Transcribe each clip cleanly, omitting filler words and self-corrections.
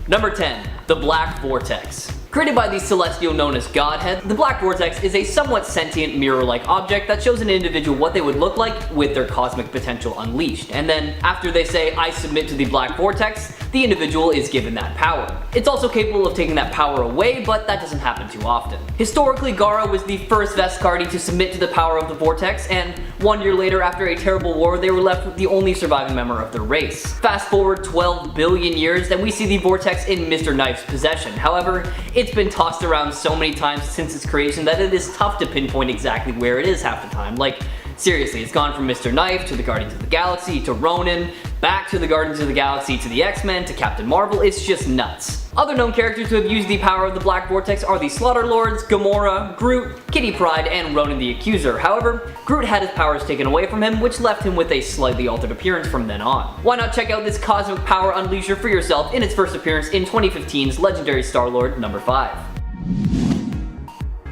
Number 10. The Black Vortex. Created by the Celestial known as Godhead, the Black Vortex is a somewhat sentient mirror-like object that shows an individual what they would look like with their cosmic potential unleashed, and then after they say, "I submit to the Black Vortex," the individual is given that power. It's also capable of taking that power away, but that doesn't happen too often. Historically, Gara was the first Vescardi to submit to the power of the Vortex, and 1 year later, after a terrible war, they were left with the only surviving member of their race. Fast forward 12 billion years, and we see the Vortex in Mr. Knife's possession. However, it's been tossed around so many times since its creation that it is tough to pinpoint exactly where it is half the time. Like, seriously, it's gone from Mr. Knife to the Guardians of the Galaxy to Ronin, back to the Guardians of the Galaxy to the X-Men to Captain Marvel. It's just nuts. Other known characters who have used the power of the Black Vortex are the Slaughterlords, Gamora, Groot, Kitty Pryde, and Ronan the Accuser. However, Groot had his powers taken away from him, which left him with a slightly altered appearance from then on. Why not check out this cosmic power unleasher for yourself in its first appearance in 2015's legendary Star-Lord number 5.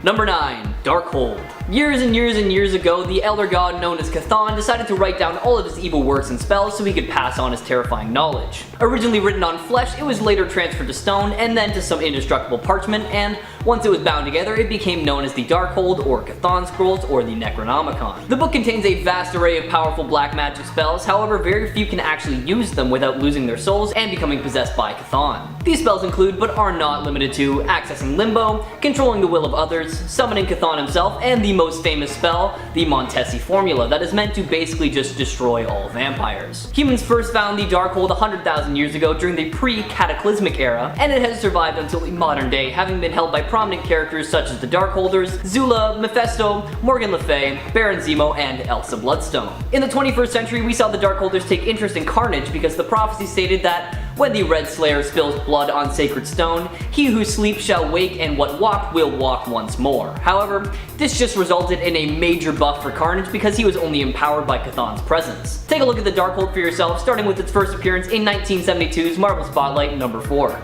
Number 9. Darkhold. Years and years and years ago, the elder god known as Chthon decided to write down all of his evil works and spells so he could pass on his terrifying knowledge. Originally written on flesh, it was later transferred to stone and then to some indestructible parchment, and once it was bound together, it became known as the Darkhold, or Chthon Scrolls, or the Necronomicon. The book contains a vast array of powerful black magic spells, however very few can actually use them without losing their souls and becoming possessed by Chthon. These spells include, but are not limited to, accessing limbo, controlling the will of others, summoning Chthon himself, and the most famous spell, the Montesi Formula, that is meant to basically just destroy all vampires. Humans first found the Darkhold 100,000 years ago during the pre-cataclysmic era, and it has survived until the modern day, having been held by prominent characters such as the Darkholders, Zula, Mephisto, Morgan Le Fay, Baron Zemo, and Elsa Bloodstone. In the 21st century, we saw the Darkholders take interest in carnage because the prophecy stated that when the Red Slayer spills blood on sacred stone, he who sleeps shall wake, and what walked will walk once more. However, this just resulted in a major buff for Carnage because he was only empowered by Chthon's presence. Take a look at the Darkhold for yourself, starting with its first appearance in 1972's Marvel Spotlight number 4.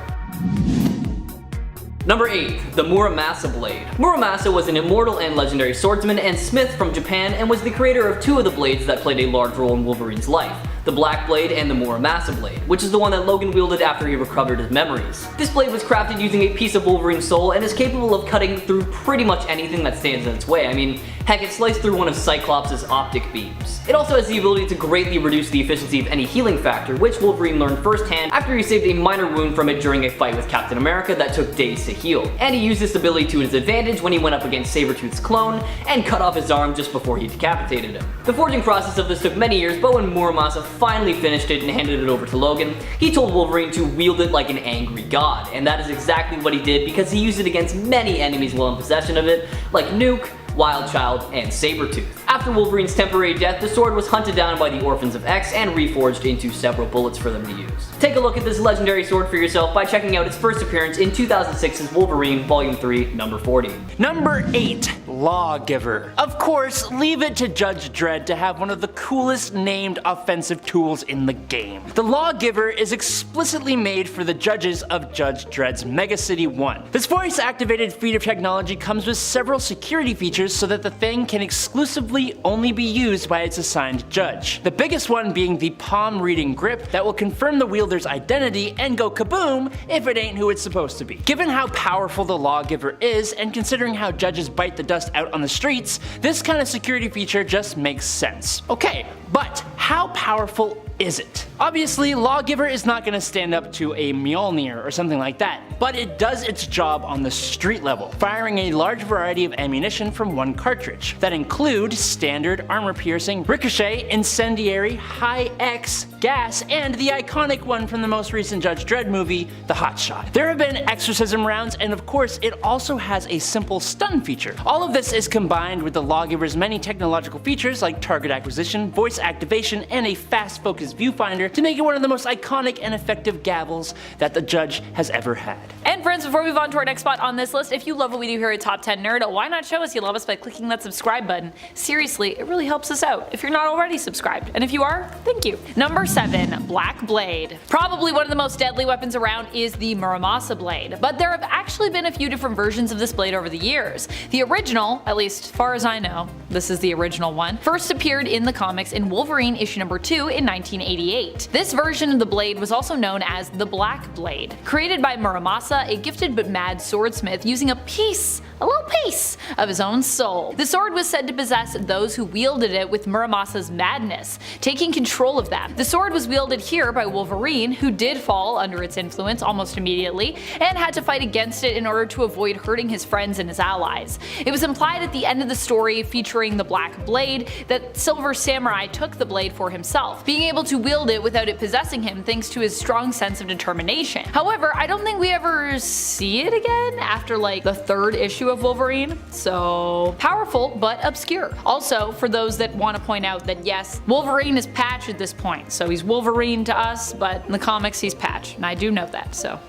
Number 8. The Muramasa Blade. Muramasa was an immortal and legendary swordsman and smith from Japan and was the creator of two of the blades that played a large role in Wolverine's life, the Black Blade and the Muramasa Blade, which is the one that Logan wielded after he recovered his memories. This blade was crafted using a piece of Wolverine's soul and is capable of cutting through pretty much anything that stands in its way. I mean, heck, it sliced through one of Cyclops' optic beams. It also has the ability to greatly reduce the efficiency of any healing factor, which Wolverine learned firsthand after he saved a minor wound from it during a fight with Captain America that took days to heal. And he used this ability to his advantage when he went up against Sabretooth's clone and cut off his arm just before he decapitated him. The forging process of this took many years, but when Muramasa finally finished it and handed it over to Logan, he told Wolverine to wield it like an angry god, and that is exactly what he did because he used it against many enemies while in possession of it, like Nuke, Wildchild, and Sabretooth. After Wolverine's temporary death, the sword was hunted down by the Orphans of X and reforged into several bullets for them to use. Take a look at this legendary sword for yourself by checking out its first appearance in 2006's Wolverine Volume 3, number 40. Number 8. Lawgiver. Of course, leave it to Judge Dredd to have one of the coolest named offensive tools in the game. The Lawgiver is explicitly made for the judges of Judge Dredd's Mega City 1. This voice-activated feat of technology comes with several security features so that the thing can exclusively only be used by its assigned judge. The biggest one being the palm-reading grip that will confirm the wielder's identity and go kaboom if it ain't who it's supposed to be. Given how powerful the Lawgiver is, and considering how judges bite the dust out on the streets, this kind of security feature just makes sense. Okay, but how powerful is it? Obviously, Lawgiver is not going to stand up to a Mjolnir or something like that, but it does its job on the street level, firing a large variety of ammunition from one cartridge that include standard, armor-piercing, ricochet, incendiary, high-X, gas, and the iconic one from the most recent Judge Dredd movie, the Hot Shot. There have been exorcism rounds, and of course, it also has a simple stun feature. All of this is combined with the Lawgiver's many technological features like target acquisition, voice activation, and a fast-focused viewfinder to make it one of the most iconic and effective gavels that the judge has ever had. And And friends, before we move on to our next spot on this list, if you love what we do here at Top 10 Nerd, why not show us you love us by clicking that subscribe button? Seriously, it really helps us out if you're not already subscribed. And if you are, thank you. Number 7. Black Blade. Probably one of the most deadly weapons around is the Muramasa blade, but there have actually been a few different versions of this blade over the years. The original, at least as far as I know, this is the original one, first appeared in the comics in Wolverine issue number 2 in 1988. This version of the blade was also known as the Black Blade. Created by Muramasa, a gifted but mad swordsmith using a little piece of his own soul. The sword was said to possess those who wielded it with Muramasa's madness, taking control of them. The sword was wielded here by Wolverine, who did fall under its influence almost immediately, and had to fight against it in order to avoid hurting his friends and his allies. It was implied at the end of the story featuring the Black Blade that Silver Samurai took the blade for himself, being able to wield it without it possessing him thanks to his strong sense of determination. However, I don't think we ever see it again after like the 3rd issue of Wolverine, so powerful but obscure. Also, for those that want to point out that yes, Wolverine is Patch at this point, so he's Wolverine to us, but in the comics he's Patch, and I do know that, so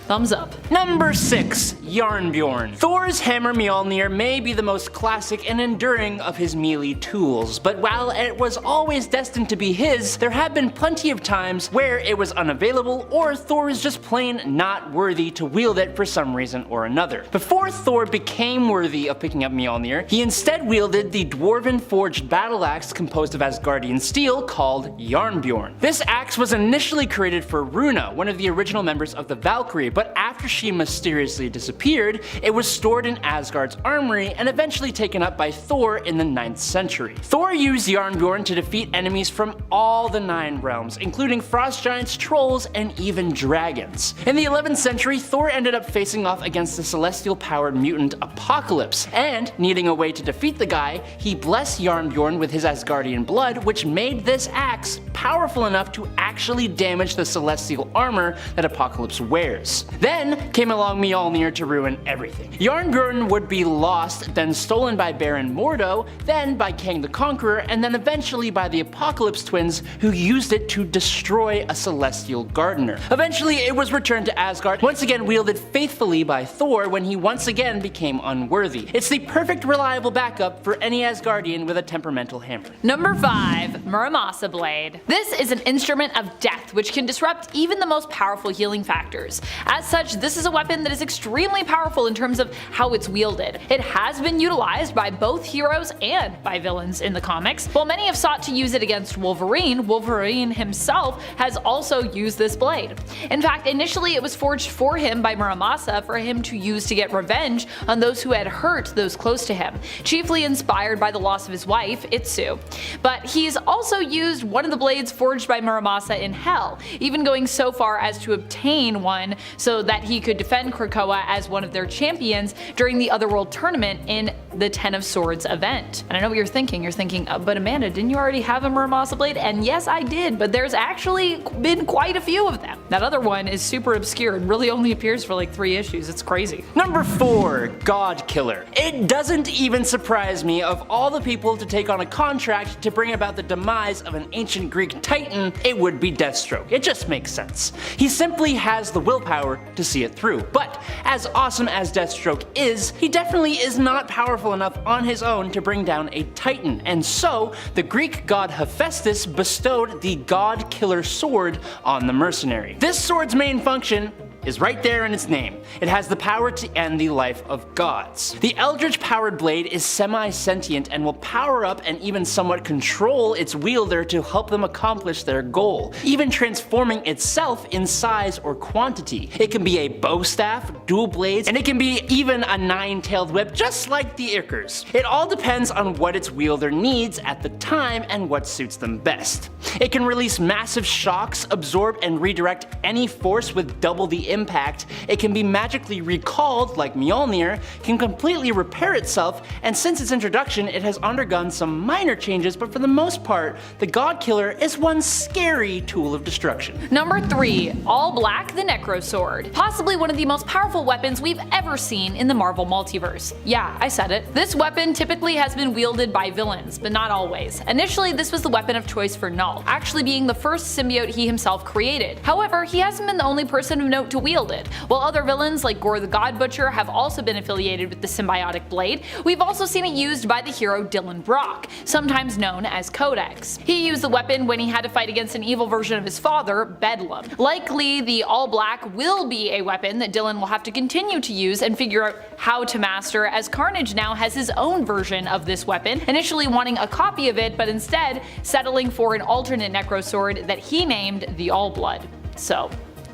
thumbs up. Number 6. Jarnbjorn. Thor's hammer Mjolnir may be the most classic and enduring of his melee tools, but while it was always destined to be his, there have been plenty of times where it was unavailable or Thor is just plain not worthy to wield it for some reason or another. Before Thor became worthy of picking up Mjolnir, he instead wielded the dwarven forged battle axe composed of Asgardian steel called Jarnbjorn. This axe was initially created for Runa, one of the original members of the Valkyrie, but after she mysteriously disappeared, it was stored in Asgard's armory and eventually taken up by Thor in the 9th century. Thor used Jarnbjorn to defeat enemies from all the 9 realms, including frost giants, trolls, and even dragons. In the 11th century, Thor ended up facing off against the celestial-powered mutant Apocalypse, and needing a way to defeat the guy, he blessed Jarnbjorn with his Asgardian blood, which made this axe powerful enough to actually damage the celestial armor that Apocalypse wears. Then came along Mjolnir to ruin everything. Jarnbjorn would be lost, then stolen by Baron Mordo, then by Kang the Conqueror, and then eventually by the Apocalypse twins, who used it to destroy a celestial gardener. Eventually it was returned to Asgard, once again wielded faithfully by Thor when he once again became unworthy. It's the perfect reliable backup for any Asgardian with a temperamental hammer. Number 5. Muramasa Blade. This is an instrument of death which can disrupt even the most powerful healing factors. As such, this is a weapon that is extremely powerful in terms of how it's wielded. It has been utilized by both heroes and by villains in the comics. While many have sought to use it against Wolverine, Wolverine himself has also used this blade. In fact, initially it was forged for him by Muramasa for him to use to get revenge on those who had hurt those close to him, chiefly inspired by the loss of his wife, Itsu. But he's also used one of the blades forged by Muramasa in Hell, even going so far as to obtain one so that he could defend Krakoa as one of their champions during the Otherworld tournament in the 10 of Swords event. And I know what you're thinking, but Amanda, didn't you already have a Muramasa blade? And yes, I did, but there's actually been quite a few of them. That other one is super obscure and really only appears for like 3 issues, it's crazy. Number 4. God Killer. It doesn't even surprise me, of all the people to take on a contract to bring about the demise of an ancient Greek titan, it would be Deathstroke. It just makes sense. He simply has the willpower to see it through. But as awesome as Deathstroke is, he definitely is not powerful enough on his own to bring down a titan, and so the Greek god Hephaestus bestowed the God Killer sword on the mercenary. This sword's main function is right there in its name. It has the power to end the life of gods. The Eldritch powered blade is semi-sentient and will power up and even somewhat control its wielder to help them accomplish their goal, even transforming itself in size or quantity. It can be a bow staff, dual blades, and it can be even a 9-tailed whip, just like the Ickers. It all depends on what its wielder needs at the time and what suits them best. It can release massive shocks, absorb and redirect any force with double the impact. It can be magically recalled like Mjolnir, can completely repair itself, and since its introduction it has undergone some minor changes, but for the most part, the God Killer is one scary tool of destruction. Number 3. All Black the Necro Sword. Possibly one of the most powerful weapons we've ever seen in the Marvel multiverse. Yeah, I said it. This weapon typically has been wielded by villains, but not always. Initially, this was the weapon of choice for Null, actually being the first symbiote he himself created. However, he hasn't been the only person of note to wield it. While other villains like Gore the God Butcher have also been affiliated with the symbiotic blade, we've also seen it used by the hero Dylan Brock, sometimes known as Codex. He used the weapon when he had to fight against an evil version of his father, Bedlam. Likely, the All Black will be a weapon that Dylan will have to continue to use and figure out how to master, as Carnage now has his own version of this weapon, initially wanting a copy of it but instead settling for an alternate Necro Sword that he named the All Blood. So,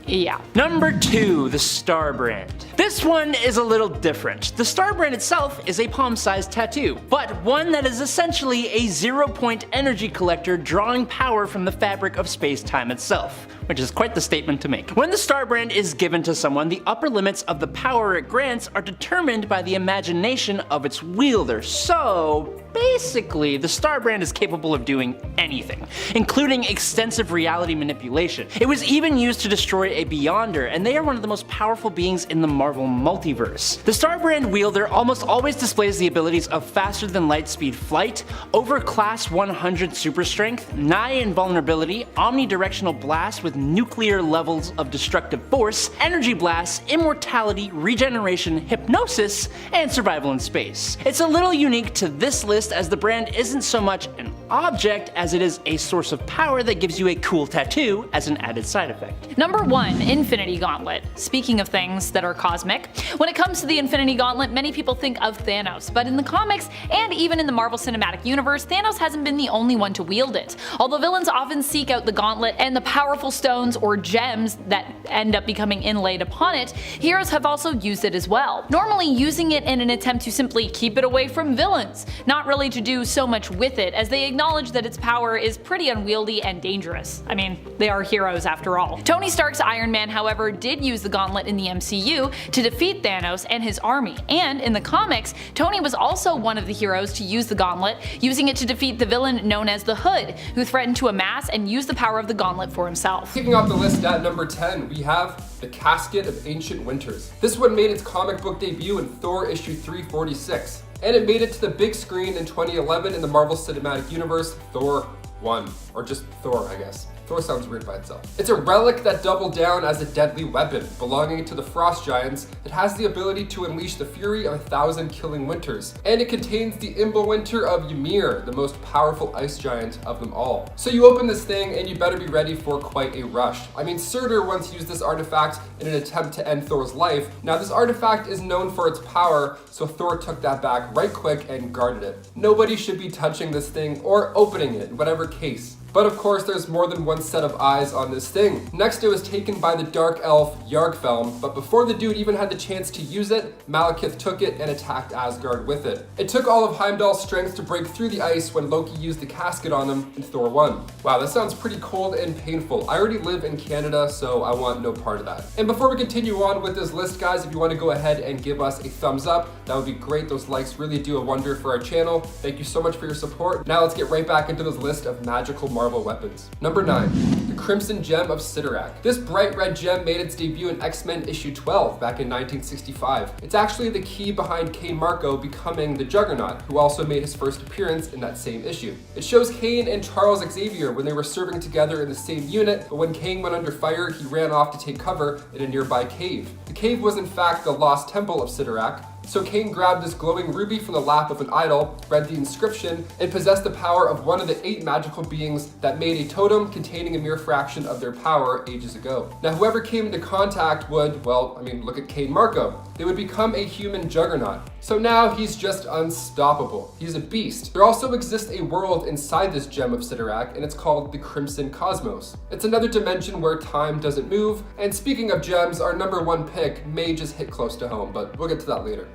yeah. Number 2, the Star Brand. This one is a little different. The Star Brand itself is a palm-sized tattoo, but one that is essentially a zero-point energy collector drawing power from the fabric of space-time itself, which is quite the statement to make. When the Star Brand is given to someone, the upper limits of the power it grants are determined by the imagination of its wielder. So basically, the Star Brand is capable of doing anything, including extensive reality manipulation. It was even used to destroy a Beyonder, and they are one of the most powerful beings in the Marvel multiverse. The Star Brand wielder almost always displays the abilities of faster than light speed flight, over class 100 super strength, nigh invulnerability, omnidirectional blast with nuclear levels of destructive force, energy blast, immortality, regeneration, hypnosis, and survival in space. It's a little unique to this list as the brand isn't so much an object as it is a source of power that gives you a cool tattoo as an added side effect. Number 1, Infinity Gauntlet. Speaking of things that are cosmic, when it comes to the Infinity Gauntlet, many people think of Thanos, but in the comics and even in the Marvel Cinematic Universe, Thanos hasn't been the only one to wield it. Although villains often seek out the gauntlet and the powerful stones or gems that end up becoming inlaid upon it, heroes have also used it as well. Normally using it in an attempt to simply keep it away from villains, not really to do so much with it, as they acknowledge that its power is pretty unwieldy and dangerous. I mean, they are heroes after all. Tony Stark's Iron Man, however, did use the gauntlet in the MCU to defeat Thanos and his army, and in the comics, Tony was also one of the heroes to use the gauntlet, using it to defeat the villain known as the Hood, who threatened to amass and use the power of the gauntlet for himself. Kicking off the list at number 10, we have the Casket of Ancient Winters. This one made its comic book debut in Thor issue 346, and it made it to the big screen in 2011 in the Marvel Cinematic Universe, Thor 1, or just Thor, I guess. Thor sounds weird by itself. It's a relic that doubled down as a deadly weapon, belonging to the Frost Giants that has the ability to unleash the fury of 1,000 killing winters. And it contains the Imbolwinter of Ymir, the most powerful ice giant of them all. So you open this thing and you better be ready for quite a rush. I mean, Surtur once used this artifact in an attempt to end Thor's life. Now this artifact is known for its power, so Thor took that back right quick and guarded it. Nobody should be touching this thing or opening it, in whatever case. But of course, there's more than one set of eyes on this thing. Next, it was taken by the dark elf Yargfelm, but before the dude even had the chance to use it, Malekith took it and attacked Asgard with it. It took all of Heimdall's strength to break through the ice when Loki used the casket on him in Thor 1. Wow, that sounds pretty cold and painful. I already live in Canada, so I want no part of that. And before we continue on with this list, guys, if you want to go ahead and give us a thumbs up, that would be great. Those likes really do a wonder for our channel. Thank you so much for your support. Now let's get right back into this list of magical Marvel weapons. Number 9, the Crimson Gem of Cyttorak. This bright red gem made its debut in X-Men issue 12 back in 1965. It's actually the key behind Kane Marco becoming the Juggernaut, who also made his first appearance in that same issue. It shows Kane and Charles Xavier when they were serving together in the same unit, but when Kane went under fire, he ran off to take cover in a nearby cave. The cave was in fact the Lost Temple of Cyttorak. So Kane grabbed this glowing ruby from the lap of an idol, read the inscription, and possessed the power of one of the 8 magical beings that made a totem containing a mere fraction of their power ages ago. Now whoever came into contact would, well, I mean, look at Kane Marco. They would become a human juggernaut. So now he's just unstoppable. He's a beast. There also exists a world inside this gem of Cyttorak, and it's called the Crimson Cosmos. It's another dimension where time doesn't move, and speaking of gems, our number 1 pick may just hit close to home, but we'll get to that later.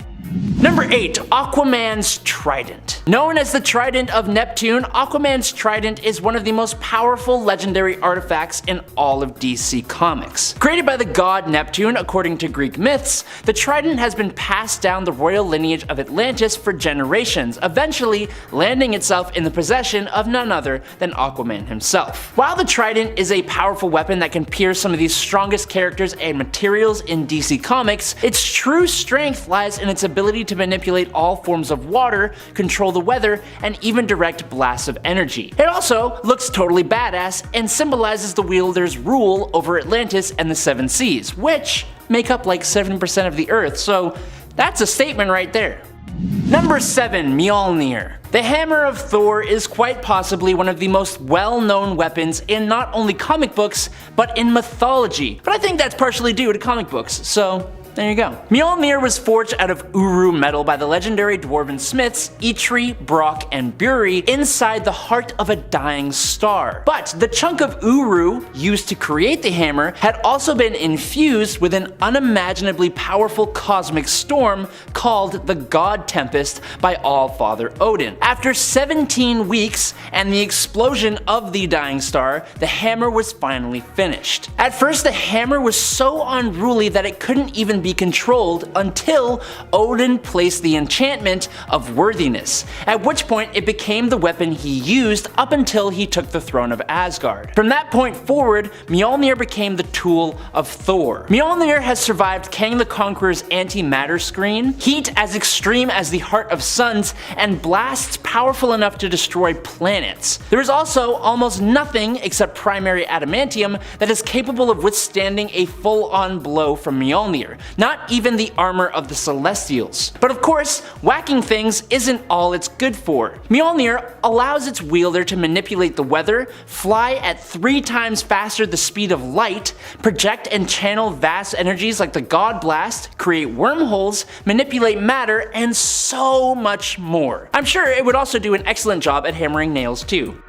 Number 8, Aquaman's Trident. Known as the Trident of Neptune, Aquaman's Trident is one of the most powerful legendary artifacts in all of DC Comics. Created by the god Neptune, according to Greek myths, the Trident has been passed down the royal lineage of Atlantis for generations, eventually landing itself in the possession of none other than Aquaman himself. While the Trident is a powerful weapon that can pierce some of the strongest characters and materials in DC Comics, its true strength lies in its ability ability to manipulate all forms of water, control the weather, and even direct blasts of energy. It also looks totally badass and symbolizes the wielder's rule over Atlantis and the Seven Seas, which make up like 7% of the Earth, so that's a statement right there. Number 7. Mjolnir. The hammer of Thor is quite possibly one of the most well-known weapons in not only comic books, but in mythology. But I think that's partially due to comic books, so there you go. Mjolnir was forged out of Uru metal by the legendary dwarven smiths Eitri, Brock, and Buri inside the heart of a dying star. But the chunk of Uru used to create the hammer had also been infused with an unimaginably powerful cosmic storm called the God Tempest by All-Father Odin. After 17 weeks and the explosion of the dying star, the hammer was finally finished. At first, the hammer was so unruly that it couldn't even be controlled until Odin placed the enchantment of worthiness, at which point it became the weapon he used up until he took the throne of Asgard. From that point forward, Mjolnir became the tool of Thor. Mjolnir has survived Kang the Conqueror's antimatter screen, heat as extreme as the heart of suns, and blasts powerful enough to destroy planets. There is also almost nothing except primary adamantium that is capable of withstanding a full-on blow from Mjolnir. Not even the armor of the Celestials. But of course, whacking things isn't all it's good for. Mjolnir allows its wielder to manipulate the weather, fly at 3 times faster the speed of light, project and channel vast energies like the God Blast, create wormholes, manipulate matter, and so much more. I'm sure it would also do an excellent job at hammering nails too.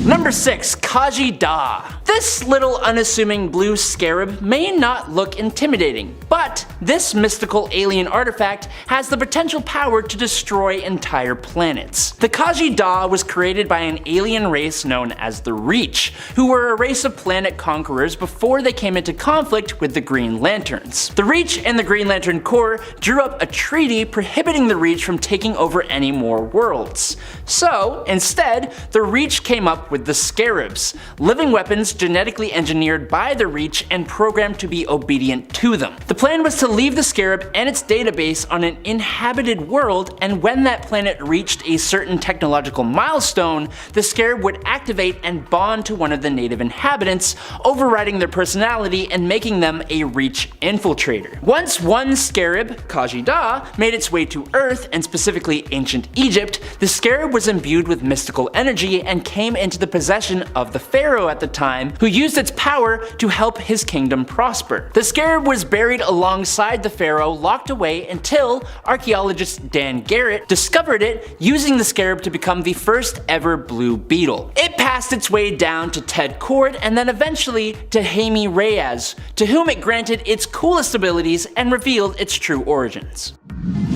Number 6. Khaji-Da. This little unassuming blue scarab may not look intimidating, but this mystical alien artifact has the potential power to destroy entire planets. The Khaji-Da was created by an alien race known as the Reach, who were a race of planet conquerors before they came into conflict with the Green Lanterns. The Reach and the Green Lantern Corps drew up a treaty prohibiting the Reach from taking over any more worlds. So, instead, the Reach came up with the Scarabs, living weapons genetically engineered by the Reach and programmed to be obedient to them. The plan was to leave the Scarab and its database on an inhabited world, and when that planet reached a certain technological milestone, the Scarab would activate and bond to one of the native inhabitants, overriding their personality and making them a Reach infiltrator. Once one Scarab, Khaji-Da, made its way to Earth, and specifically ancient Egypt, the Scarab was imbued with mystical energy and came into the possession of the pharaoh at the time, who used its power to help his kingdom prosper. The Scarab was buried alongside the pharaoh, locked away until archaeologist Dan Garrett discovered it, using the Scarab to become the first ever blue beetle. It passed its way down to Ted Kord and then eventually to Jaime Reyes, to whom it granted its coolest abilities and revealed its true origins.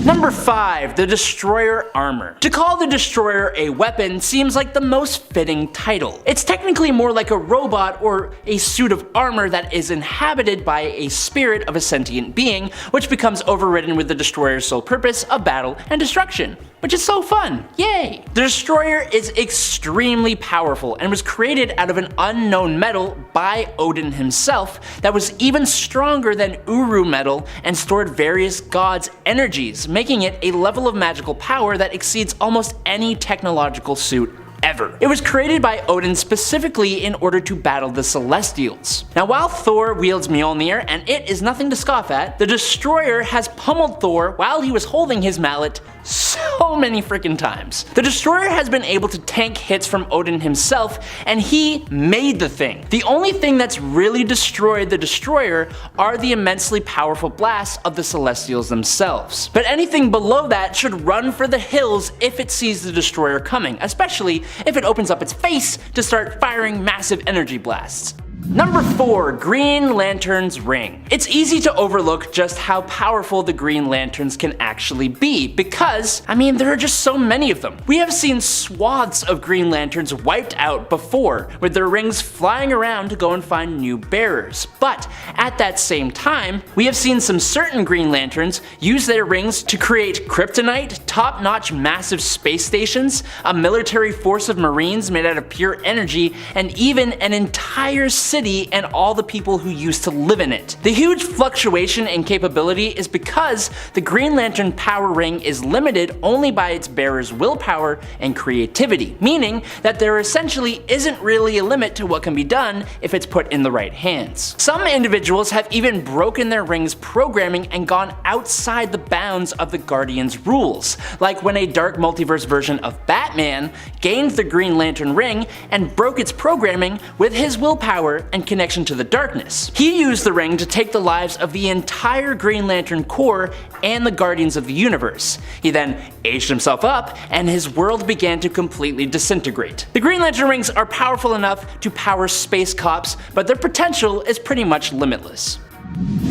Number 5. The Destroyer Armor. To call the Destroyer a weapon seems like the most fitting title. It's technically more like a robot or a suit of armor that is inhabited by a spirit of a sentient being, which becomes overridden with the Destroyer's sole purpose of battle and destruction. Which is so fun, yay! The Destroyer is extremely powerful and was created out of an unknown metal by Odin himself that was even stronger than Uru metal and stored various gods' energies, making it a level of magical power that exceeds almost any technological suit ever. It was created by Odin specifically in order to battle the Celestials. Now while Thor wields Mjolnir, and it is nothing to scoff at, the Destroyer has pummeled Thor while he was holding his mallet so many freaking times. The Destroyer has been able to tank hits from Odin himself, and he made the thing. The only thing that's really destroyed the Destroyer are the immensely powerful blasts of the Celestials themselves. But anything below that should run for the hills if it sees the Destroyer coming, especially if it opens up its face to start firing massive energy blasts. Number 4. Green Lantern's Ring. It's easy to overlook just how powerful the Green Lanterns can actually be because, there are just so many of them. We have seen swaths of Green Lanterns wiped out before, with their rings flying around to go and find new bearers. But at that same time, we have seen some certain Green Lanterns use their rings to create kryptonite, top-notch massive space stations, a military force of Marines made out of pure energy, and even an entire city and all the people who used to live in it. The huge fluctuation in capability is because the Green Lantern power ring is limited only by its bearer's willpower and creativity, meaning that there essentially isn't really a limit to what can be done if it's put in the right hands. Some individuals have even broken their ring's programming and gone outside the bounds of the Guardian's rules, like when a dark multiverse version of Batman gained the Green Lantern ring and broke its programming with his willpower and connection to the darkness. He used the ring to take the lives of the entire Green Lantern Corps and the Guardians of the Universe. He then aged himself up and his world began to completely disintegrate. The Green Lantern rings are powerful enough to power space cops, but their potential is pretty much limitless.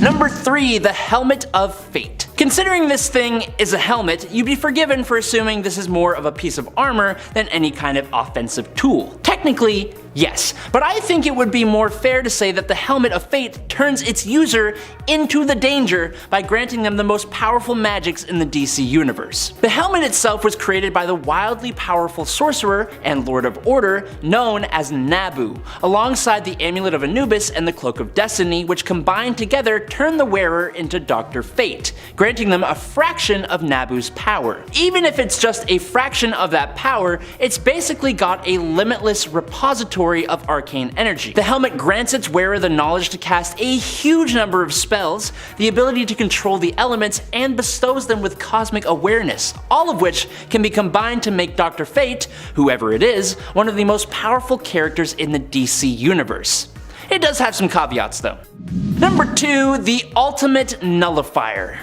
Number 3, the Helmet of Fate. Considering this thing is a helmet, you'd be forgiven for assuming this is more of a piece of armor than any kind of offensive tool. Technically, yes, but I think it would be more fair to say that the Helmet of Fate turns its user into the danger by granting them the most powerful magics in the DC universe. The helmet itself was created by the wildly powerful sorcerer and Lord of Order known as Nabu, alongside the Amulet of Anubis and the Cloak of Destiny, which combined together turn the wearer into Dr. Fate, granting them a fraction of Nabu's power. Even if it's just a fraction of that power, it's basically got a limitless repository of arcane energy. The helmet grants its wearer the knowledge to cast a huge number of spells, the ability to control the elements, and bestows them with cosmic awareness, all of which can be combined to make Dr. Fate, whoever it is, one of the most powerful characters in the DC universe. It does have some caveats though. Number 2, the Ultimate Nullifier.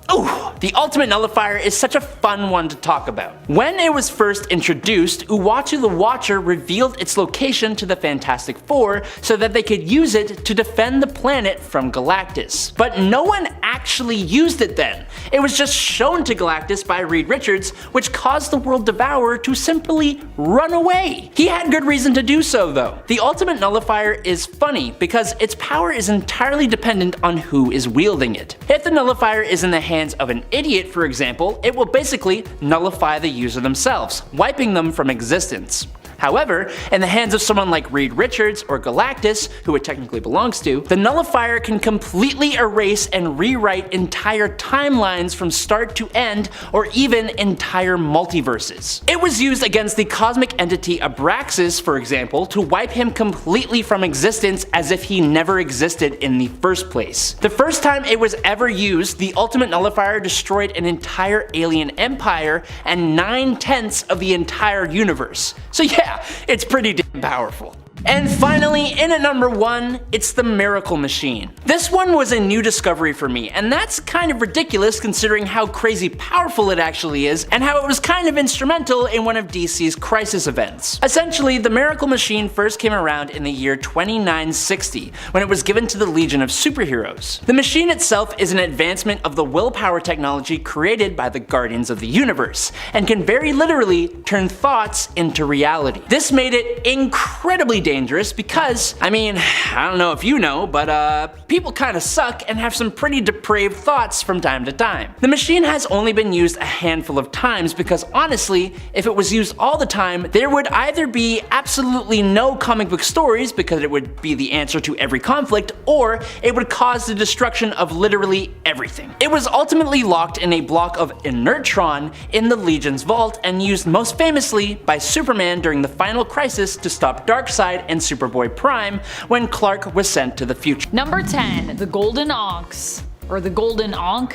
Ooh, the Ultimate Nullifier is such a fun one to talk about. When it was first introduced, Uatu the Watcher revealed its location to the Fantastic Four so that they could use it to defend the planet from Galactus. But no one actually used it then. It was just shown to Galactus by Reed Richards, which caused the World Devourer to simply run away. He had good reason to do so though. The Ultimate Nullifier is funny because its power is entirely dependent on who is wielding it. If the Nullifier is in the hands of an idiot, for example, it will basically nullify the user themselves, wiping them from existence. However, in the hands of someone like Reed Richards or Galactus, who it technically belongs to, the nullifier can completely erase and rewrite entire timelines from start to end, or even entire multiverses. It was used against the cosmic entity Abraxas, for example, to wipe him completely from existence as if he never existed in the first place. The first time it was ever used, the Ultimate Nullifier destroyed an entire alien empire and 9/10 of the entire universe. So yeah, it's pretty damn powerful. And finally, in at number 1, it's the Miracle Machine. This one was a new discovery for me, and that's kind of ridiculous considering how crazy powerful it actually is, and how it was kind of instrumental in one of DC's crisis events. Essentially, the Miracle Machine first came around in the year 2960, when it was given to the Legion of Superheroes. The machine itself is an advancement of the willpower technology created by the Guardians of the Universe, and can very literally turn thoughts into reality. This made it incredibly dangerous because, I mean, I don't know if you know, but people kinda suck and have some pretty depraved thoughts from time to time. The machine has only been used a handful of times because honestly, if it was used all the time, there would either be absolutely no comic book stories because it would be the answer to every conflict, or it would cause the destruction of literally everything. It was ultimately locked in a block of inertron in the Legion's vault and used most famously by Superman during the final crisis to stop Darkseid and Superboy Prime when Clark was sent to the future. Number 10, the Golden Onks, or the Golden Onk.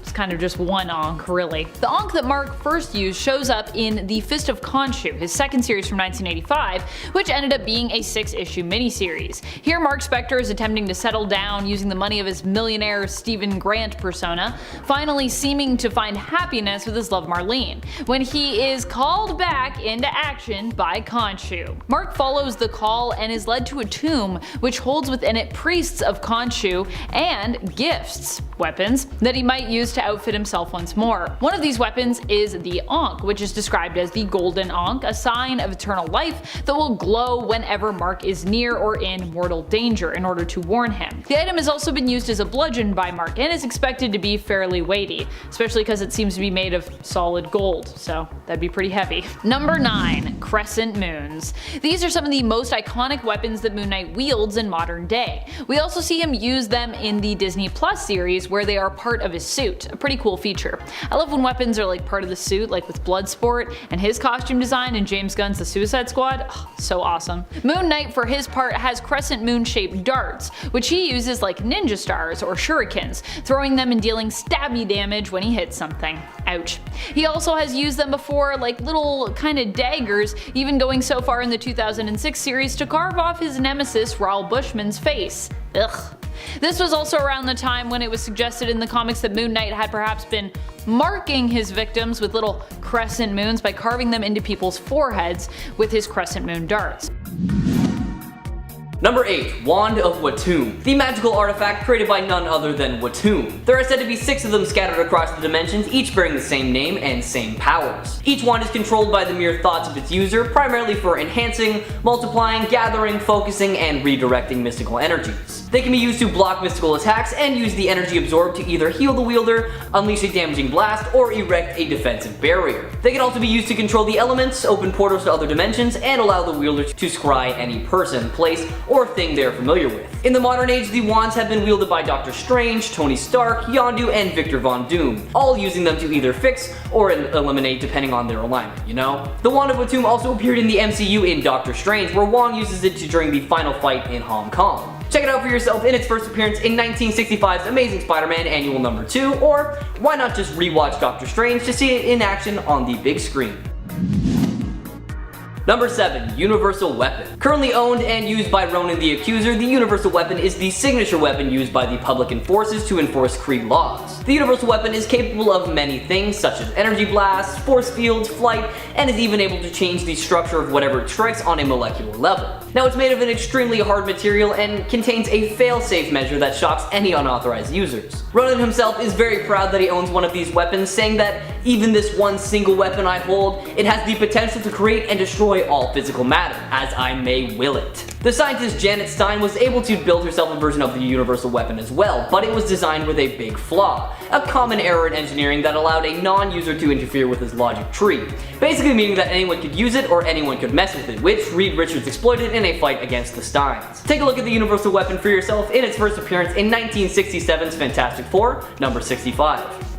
It's kind of just one Ankh, really. The Ankh that Mark first used shows up in The Fist of Khonshu, his second series from 1985, which ended up being a 6-issue miniseries. Here Mark Spector is attempting to settle down using the money of his millionaire Stephen Grant persona, finally seeming to find happiness with his love Marlene, when he is called back into action by Khonshu. Mark follows the call and is led to a tomb which holds within it priests of Khonshu and gifts, weapons, that he might use to outfit himself once more. One of these weapons is the Ankh, which is described as the golden Ankh, a sign of eternal life that will glow whenever Mark is near or in mortal danger in order to warn him. The item has also been used as a bludgeon by Mark and is expected to be fairly weighty, especially because it seems to be made of solid gold, so that'd be pretty heavy. Number 9. Crescent Moons. These are some of the most iconic weapons that Moon Knight wields in modern day. We also see him use them in the Disney Plus series where they are part of his suit, a pretty cool feature. I love when weapons are like part of the suit, like with Bloodsport and his costume design in James Gunn's The Suicide Squad. Oh, so awesome. Moon Knight for his part has crescent moon shaped darts, which he uses like ninja stars or shurikens, throwing them and dealing stabby damage when he hits something. Ouch. He also has used them before like little kind of daggers, even going so far in the 2006 series to carve off his nemesis Raoul Bushman's face. Ugh. This was also around the time when it was suggested in the comics that Moon Knight had perhaps been marking his victims with little crescent moons by carving them into people's foreheads with his crescent moon darts. Number 8. Wand of Watum. The magical artifact created by none other than Watum. There are said to be 6 of them scattered across the dimensions, each bearing the same name and same powers. Each wand is controlled by the mere thoughts of its user, primarily for enhancing, multiplying, gathering, focusing, and redirecting mystical energies. They can be used to block mystical attacks and use the energy absorbed to either heal the wielder, unleash a damaging blast, or erect a defensive barrier. They can also be used to control the elements, open portals to other dimensions, and allow the wielder to scry any person, place, or thing they're familiar with. In the modern age, the wands have been wielded by Doctor Strange, Tony Stark, Yondu, and Victor Von Doom, all using them to either fix or eliminate depending on their alignment, you know? The Wand of Watum also appeared in the MCU in Doctor Strange, where Wong uses it during the final fight in Hong Kong. Check it out for yourself in its first appearance in 1965's Amazing Spider-Man Annual Number 2, or why not just rewatch Doctor Strange to see it in action on the big screen. Number 7. Universal Weapon. Currently owned and used by Ronan the Accuser, the Universal Weapon is the signature weapon used by the Publican forces to enforce Kree laws. The Universal Weapon is capable of many things, such as energy blasts, force fields, flight, and is even able to change the structure of whatever it strikes on a molecular level. Now, it's made of an extremely hard material and contains a fail-safe measure that shocks any unauthorized users. Ronan himself is very proud that he owns one of these weapons, saying that even this one single weapon I hold, it has the potential to create and destroy all physical matter, as I may will it. The scientist Janet Stein was able to build herself a version of the Universal Weapon as well, but it was designed with a big flaw, a common error in engineering that allowed a non-user to interfere with his logic tree, basically meaning that anyone could use it or anyone could mess with it, which Reed Richards exploited in a fight against the Steins. Take a look at the Universal Weapon for yourself in its first appearance in 1967's Fantastic Four, number 65.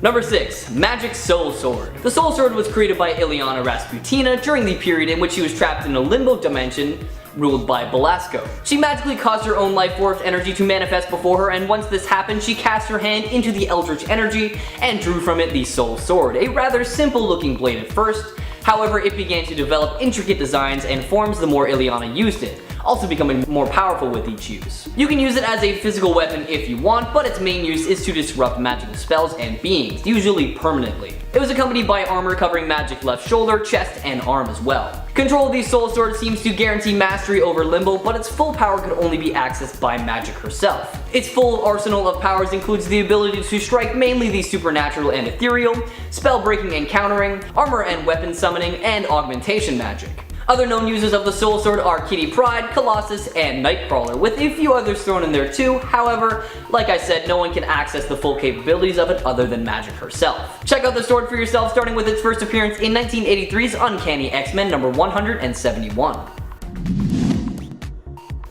Number 6. Magic Soul Sword. The Soul Sword was created by Ilyana Rasputina during the period in which she was trapped in a limbo dimension ruled by Belasco. She magically caused her own life force energy to manifest before her, and once this happened, she cast her hand into the Eldritch energy and drew from it the Soul Sword, a rather simple looking blade at first. However, it began to develop intricate designs and forms the more Ilyana used it, also becoming more powerful with each use. You can use it as a physical weapon if you want, but its main use is to disrupt magical spells and beings, usually permanently. It was accompanied by armor covering magic left shoulder, chest, and arm as well. Control of the Soul Sword seems to guarantee mastery over Limbo, but its full power could only be accessed by magic herself. Its full arsenal of powers includes the ability to strike mainly the supernatural and ethereal, spell breaking and countering, armor and weapon summoning, and augmentation magic. Other known users of the Soul Sword are Kitty Pryde, Colossus, and Nightcrawler, with a few others thrown in there too. However, like I said, no one can access the full capabilities of it other than Magic herself. Check out the sword for yourself, starting with its first appearance in 1983's Uncanny X-Men number 171.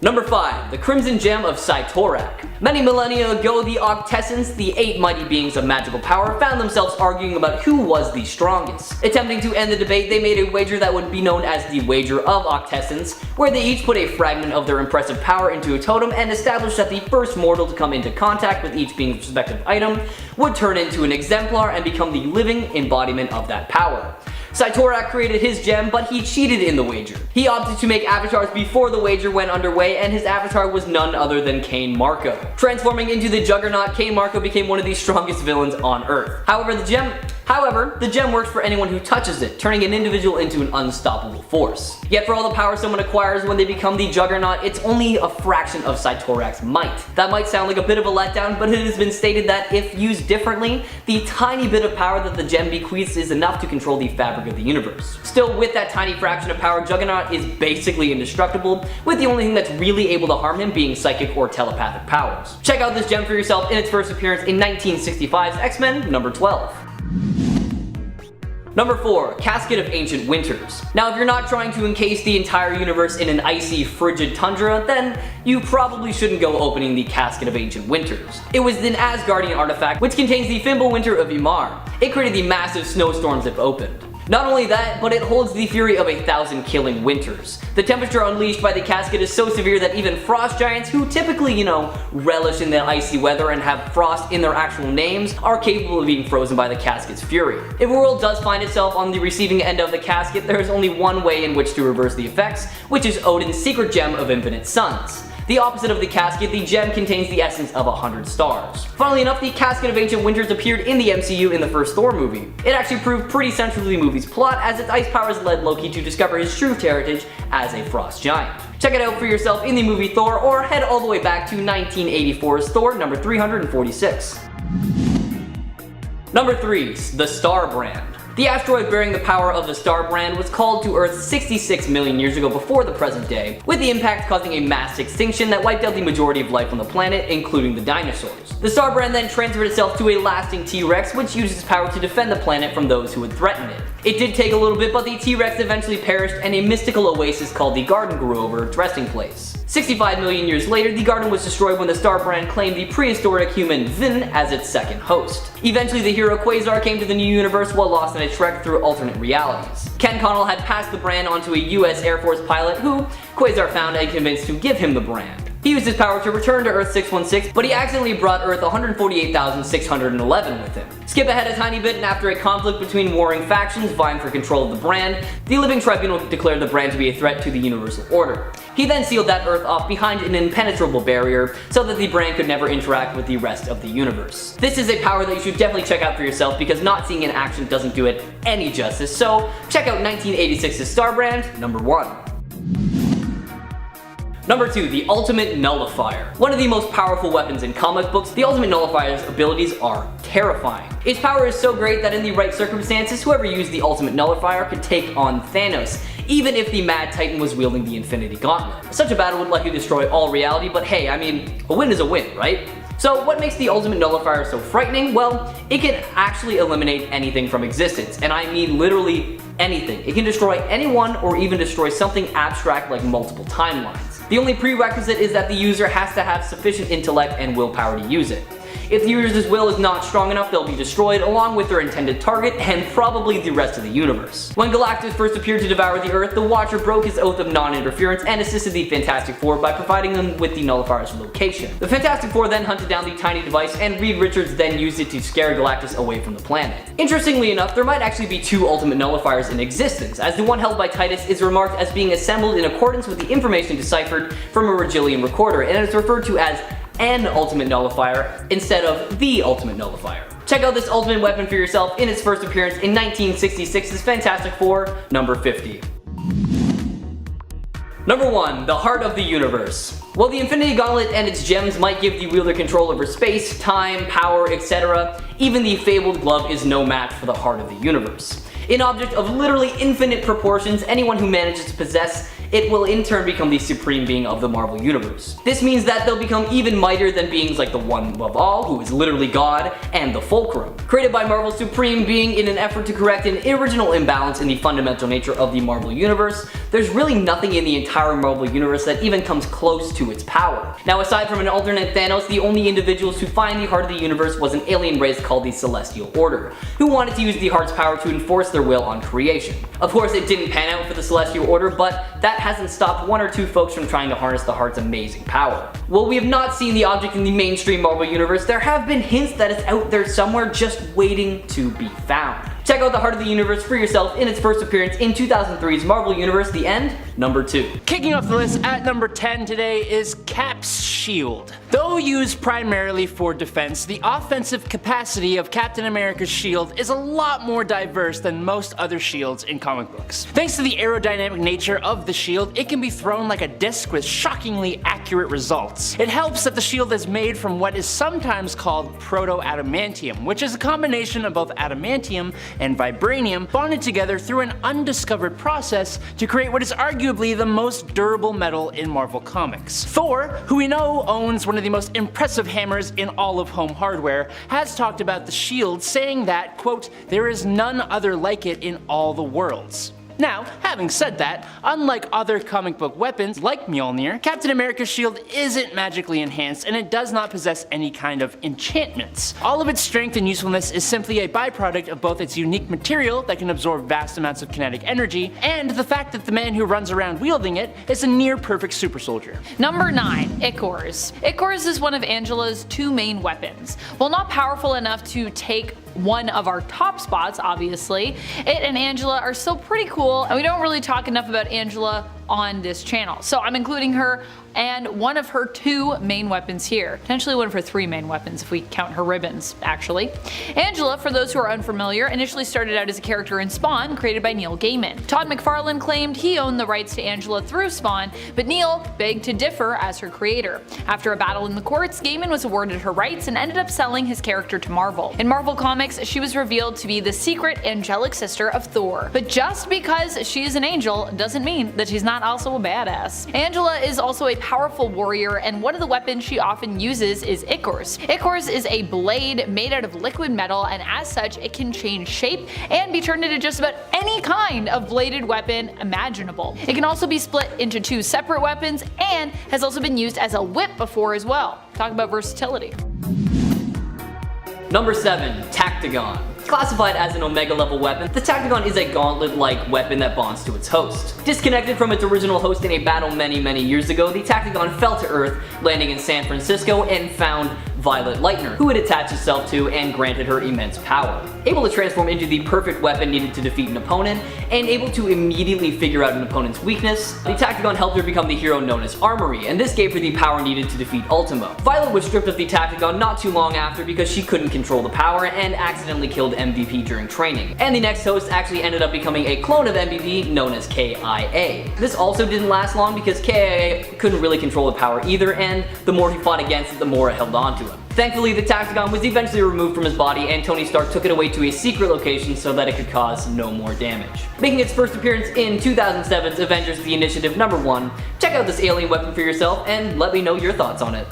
Number 5. The Crimson Gem of Cytorak. Many millennia ago, the Octessants, the 8 mighty beings of magical power, found themselves arguing about who was the strongest. Attempting to end the debate, they made a wager that would be known as the Wager of Octessants, where they each put a fragment of their impressive power into a totem and established that the first mortal to come into contact with each being's respective item would turn into an exemplar and become the living embodiment of that power. Cytorak created his gem, but he cheated in the wager. He opted to make avatars before the wager went underway, and his avatar was none other than Cain Marko. Transforming into the Juggernaut, Cain Marko became one of the strongest villains on Earth. However, the gem However, the gem works for anyone who touches it, turning an individual into an unstoppable force. Yet for all the power someone acquires when they become the Juggernaut, it's only a fraction of Cytorak's might. That might sound like a bit of a letdown, but it has been stated that if used differently, the tiny bit of power that the gem bequeaths is enough to control the fabric of the universe. Still, with that tiny fraction of power, Juggernaut is basically indestructible, with the only thing that's really able to harm him being psychic or telepathic powers. Check out this gem for yourself in its first appearance in 1965's X-Men number 12. Number 4. Casket of Ancient Winters. Now if you're not trying to encase the entire universe in an icy, frigid tundra, then you probably shouldn't go opening the Casket of Ancient Winters. It was an Asgardian artifact which contains the Fimbulwinter of Ymar. It created the massive snowstorms it opened. Not only that, but it holds the fury of 1,000 killing winters. The temperature unleashed by the casket is so severe that even frost giants, who typically, relish in the icy weather and have frost in their actual names, are capable of being frozen by the casket's fury. If a world does find itself on the receiving end of the casket, there is only one way in which to reverse the effects, which is Odin's secret gem of infinite suns. The opposite of the casket, the gem contains the essence of 100 stars. Funnily enough, the Casket of Ancient Winters appeared in the MCU in the first Thor movie. It actually proved pretty central to the movie's plot, as its ice powers led Loki to discover his true heritage as a frost giant. Check it out for yourself in the movie Thor, or head all the way back to 1984's Thor number 346. Number 3. The Star Brand. The asteroid bearing the power of the Star Brand was called to Earth 66 million years ago before the present day, with the impact causing a mass extinction that wiped out the majority of life on the planet, including the dinosaurs. The Star Brand then transferred itself to a lasting T-Rex, which used its power to defend the planet from those who would threaten it. It did take a little bit, but the T-Rex eventually perished and a mystical oasis called the Garden grew over its resting place. 65 million years later, the garden was destroyed when the Star Brand claimed the prehistoric human Vin as its second host. Eventually, the hero Quasar came to the new universe while lost in a trek through alternate realities. Ken Connell had passed the brand onto a US Air Force pilot who Quasar found and convinced to give him the brand. He used his power to return to Earth 616, but he accidentally brought Earth 148,611 with him. Skip ahead a tiny bit, and after a conflict between warring factions vying for control of the brand, the Living Tribunal declared the brand to be a threat to the Universal Order. He then sealed that Earth off behind an impenetrable barrier so that the brand could never interact with the rest of the universe. This is a power that you should definitely check out for yourself, because not seeing in action doesn't do it any justice, so check out 1986's Star Brand, number 1. Number 2, the Ultimate Nullifier. One of the most powerful weapons in comic books, the Ultimate Nullifier's abilities are terrifying. Its power is so great that in the right circumstances, whoever used the Ultimate Nullifier could take on Thanos, even if the Mad Titan was wielding the Infinity Gauntlet. Such a battle would likely destroy all reality, but hey, a win is a win, right? So what makes the Ultimate Nullifier so frightening? Well, it can actually eliminate anything from existence, and I mean literally anything. It can destroy anyone or even destroy something abstract like multiple timelines. The only prerequisite is that the user has to have sufficient intellect and willpower to use it. If the user's will is not strong enough, they'll be destroyed along with their intended target and probably the rest of the universe. When Galactus first appeared to devour the Earth, the Watcher broke his oath of non-interference and assisted the Fantastic Four by providing them with the Nullifier's location. The Fantastic Four then hunted down the tiny device, and Reed Richards then used it to scare Galactus away from the planet. Interestingly enough, there might actually be 2 Ultimate Nullifiers in existence, as the one held by Titus is remarked as being assembled in accordance with the information deciphered from a Regillian recorder, and it's referred to as an Ultimate Nullifier instead of the Ultimate Nullifier. Check out this ultimate weapon for yourself in its first appearance in 1966's Fantastic Four, number 50. Number 1, the Heart of the Universe. While the Infinity Gauntlet and its gems might give the wielder control over space, time, power, etc., even the fabled glove is no match for the Heart of the Universe. An object of literally infinite proportions, anyone who manages to possess it will in turn become the supreme being of the Marvel Universe. This means that they'll become even mightier than beings like the One Above All, who is literally God, and the Fulcrum. Created by Marvel's supreme being in an effort to correct an original imbalance in the fundamental nature of the Marvel Universe, there's really nothing in the entire Marvel Universe that even comes close to its power. Now, aside from an alternate Thanos, the only individuals who find the Heart of the Universe was an alien race called the Celestial Order, who wanted to use the Heart's power to enforce their will on creation. Of course, it didn't pan out for the Celestial Order, but that hasn't stopped 1 or 2 folks from trying to harness the Heart's amazing power. While we have not seen the object in the mainstream Marvel Universe, there have been hints that it's out there somewhere just waiting to be found. Check out the Heart of the Universe for yourself in its first appearance in 2003's Marvel Universe The End, Number 2. Kicking off the list at number 10 today is Cap's shield. Though used primarily for defense, the offensive capacity of Captain America's shield is a lot more diverse than most other shields in comic books. Thanks to the aerodynamic nature of the shield, it can be thrown like a disc with shockingly accurate results. It helps that the shield is made from what is sometimes called proto-adamantium, which is a combination of both adamantium and vibranium bonded together through an undiscovered process to create what is arguably the most durable metal in Marvel Comics. Thor, who we know owns one of the most impressive hammers in all of home hardware, has talked about the shield, saying that, quote, "there is none other like it in all the worlds." Now, having said that, unlike other comic book weapons like Mjolnir, Captain America's shield isn't magically enhanced and it does not possess any kind of enchantments. All of its strength and usefulness is simply a byproduct of both its unique material that can absorb vast amounts of kinetic energy and the fact that the man who runs around wielding it is a near perfect super soldier. Number 9. Ichors. Ichors is one of Angela's 2 main weapons. While not powerful enough to take one of our top spots, obviously, it and Angela are still pretty cool, and we don't really talk enough about Angela on this channel. So I'm including her and one of her 2 main weapons here. Potentially one of her 3 main weapons if we count her ribbons, actually. Angela, for those who are unfamiliar, initially started out as a character in Spawn, created by Neil Gaiman. Todd McFarlane claimed he owned the rights to Angela through Spawn, but Neil begged to differ as her creator. After a battle in the courts, Gaiman was awarded her rights and ended up selling his character to Marvel. In Marvel Comics, she was revealed to be the secret angelic sister of Thor. But just because she is an angel doesn't mean that she's not also a badass. Angela is also a powerful warrior, and one of the weapons she often uses is Ichors. Ichors is a blade made out of liquid metal, and as such it can change shape and be turned into just about any kind of bladed weapon imaginable. It can also be split into 2 separate weapons and has also been used as a whip before as well. Talk about versatility. Number 7. Tactagon. Classified as an Omega level weapon, the Tactagon is a gauntlet-like weapon that bonds to its host. Disconnected from its original host in a battle many years ago, the Tactagon fell to Earth, landing in San Francisco, and found Violet Lightner, who it attached itself to and granted her immense power. Able to transform into the perfect weapon needed to defeat an opponent, and able to immediately figure out an opponent's weakness, the Tactagon helped her become the hero known as Armory, and this gave her the power needed to defeat Ultimo. Violet was stripped of the Tactagon not too long after because she couldn't control the power and accidentally killed MVP during training. And the next host actually ended up becoming a clone of MVP known as KIA. This also didn't last long because KIA couldn't really control the power either, and the more he fought against it, the more it held on to him. Thankfully, the Tactagon was eventually removed from his body, and Tony Stark took it away to a secret location so that it could cause no more damage. Making its first appearance in 2007's Avengers The Initiative #1, check out this alien weapon for yourself and let me know your thoughts on it.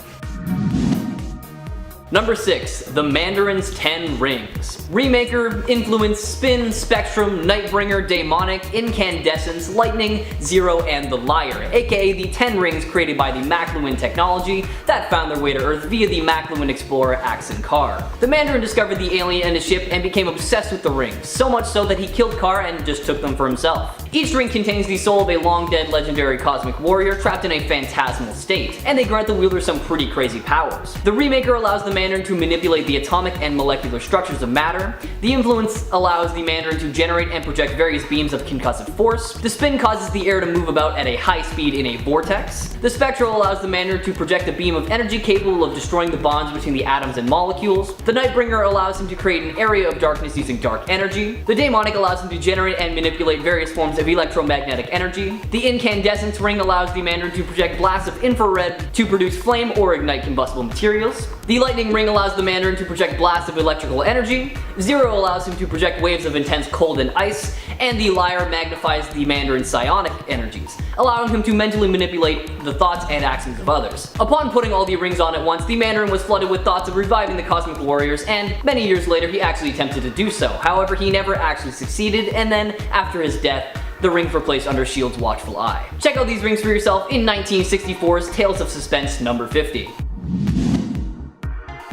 Number 6. The Mandarin's 10 Rings. Remaker, Influence, Spin, Spectrum, Nightbringer, Daemonic, Incandescence, Lightning, Zero, and the Liar, aka the 10 rings created by the McLuhan technology that found their way to Earth via the McLuhan explorer Axon Carr. The Mandarin discovered the alien in his ship and became obsessed with the rings, so much so that he killed Carr and just took them for himself. Each ring contains the soul of a long-dead legendary cosmic warrior trapped in a phantasmal state, and they grant the wielder some pretty crazy powers. The Remaker allows the Mandarin to manipulate the atomic and molecular structures of matter. The Influence allows the Mandarin to generate and project various beams of concussive force. The Spin causes the air to move about at a high speed in a vortex. The Spectral allows the Mandarin to project a beam of energy capable of destroying the bonds between the atoms and molecules. The Nightbringer allows him to create an area of darkness using dark energy. The Daemonic allows him to generate and manipulate various forms of electromagnetic energy. The Incandescence ring allows the Mandarin to project blasts of infrared to produce flame or ignite combustible materials. The Lightning ring allows the Mandarin to project blasts of electrical energy. Zero allows him to project waves of intense cold and ice, and the Liar magnifies the Mandarin's psionic energies, allowing him to mentally manipulate the thoughts and actions of others. Upon putting all the rings on at once, the Mandarin was flooded with thoughts of reviving the Cosmic Warriors, and many years later he actually attempted to do so. However, he never actually succeeded, and then, after his death, the rings were placed under S.H.I.E.L.'s watchful eye. Check out these rings for yourself in 1964's Tales of Suspense #50.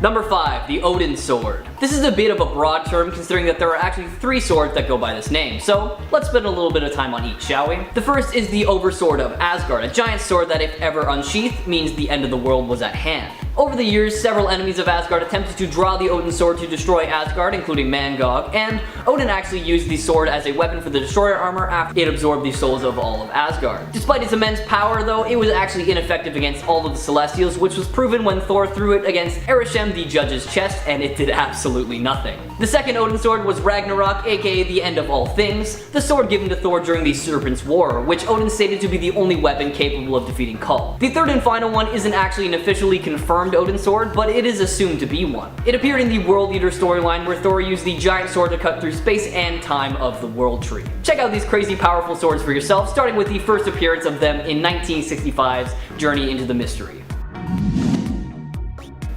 Number 5. The Odin Sword. This is a bit of a broad term considering that there are actually 3 swords that go by this name, so let's spend a little bit of time on each, shall we? The first is the Oversword of Asgard, a giant sword that if ever unsheathed means the end of the world was at hand. Over the years, several enemies of Asgard attempted to draw the Odin sword to destroy Asgard, including Mangog, and Odin actually used the sword as a weapon for the destroyer armor after it absorbed the souls of all of Asgard. Despite its immense power though, it was actually ineffective against all of the Celestials, which was proven when Thor threw it against Arishem, the judge's chest, and it did absolutely nothing. The second Odin sword was Ragnarok, aka the end of all things, the sword given to Thor during the Serpent's War, which Odin stated to be the only weapon capable of defeating Kull. The third and final one isn't actually an officially confirmed Odin sword, but it is assumed to be one. It appeared in the World Eater storyline where Thor used the giant sword to cut through space and time of the World Tree. Check out these crazy powerful swords for yourself, starting with the first appearance of them in 1965's Journey into the Mystery.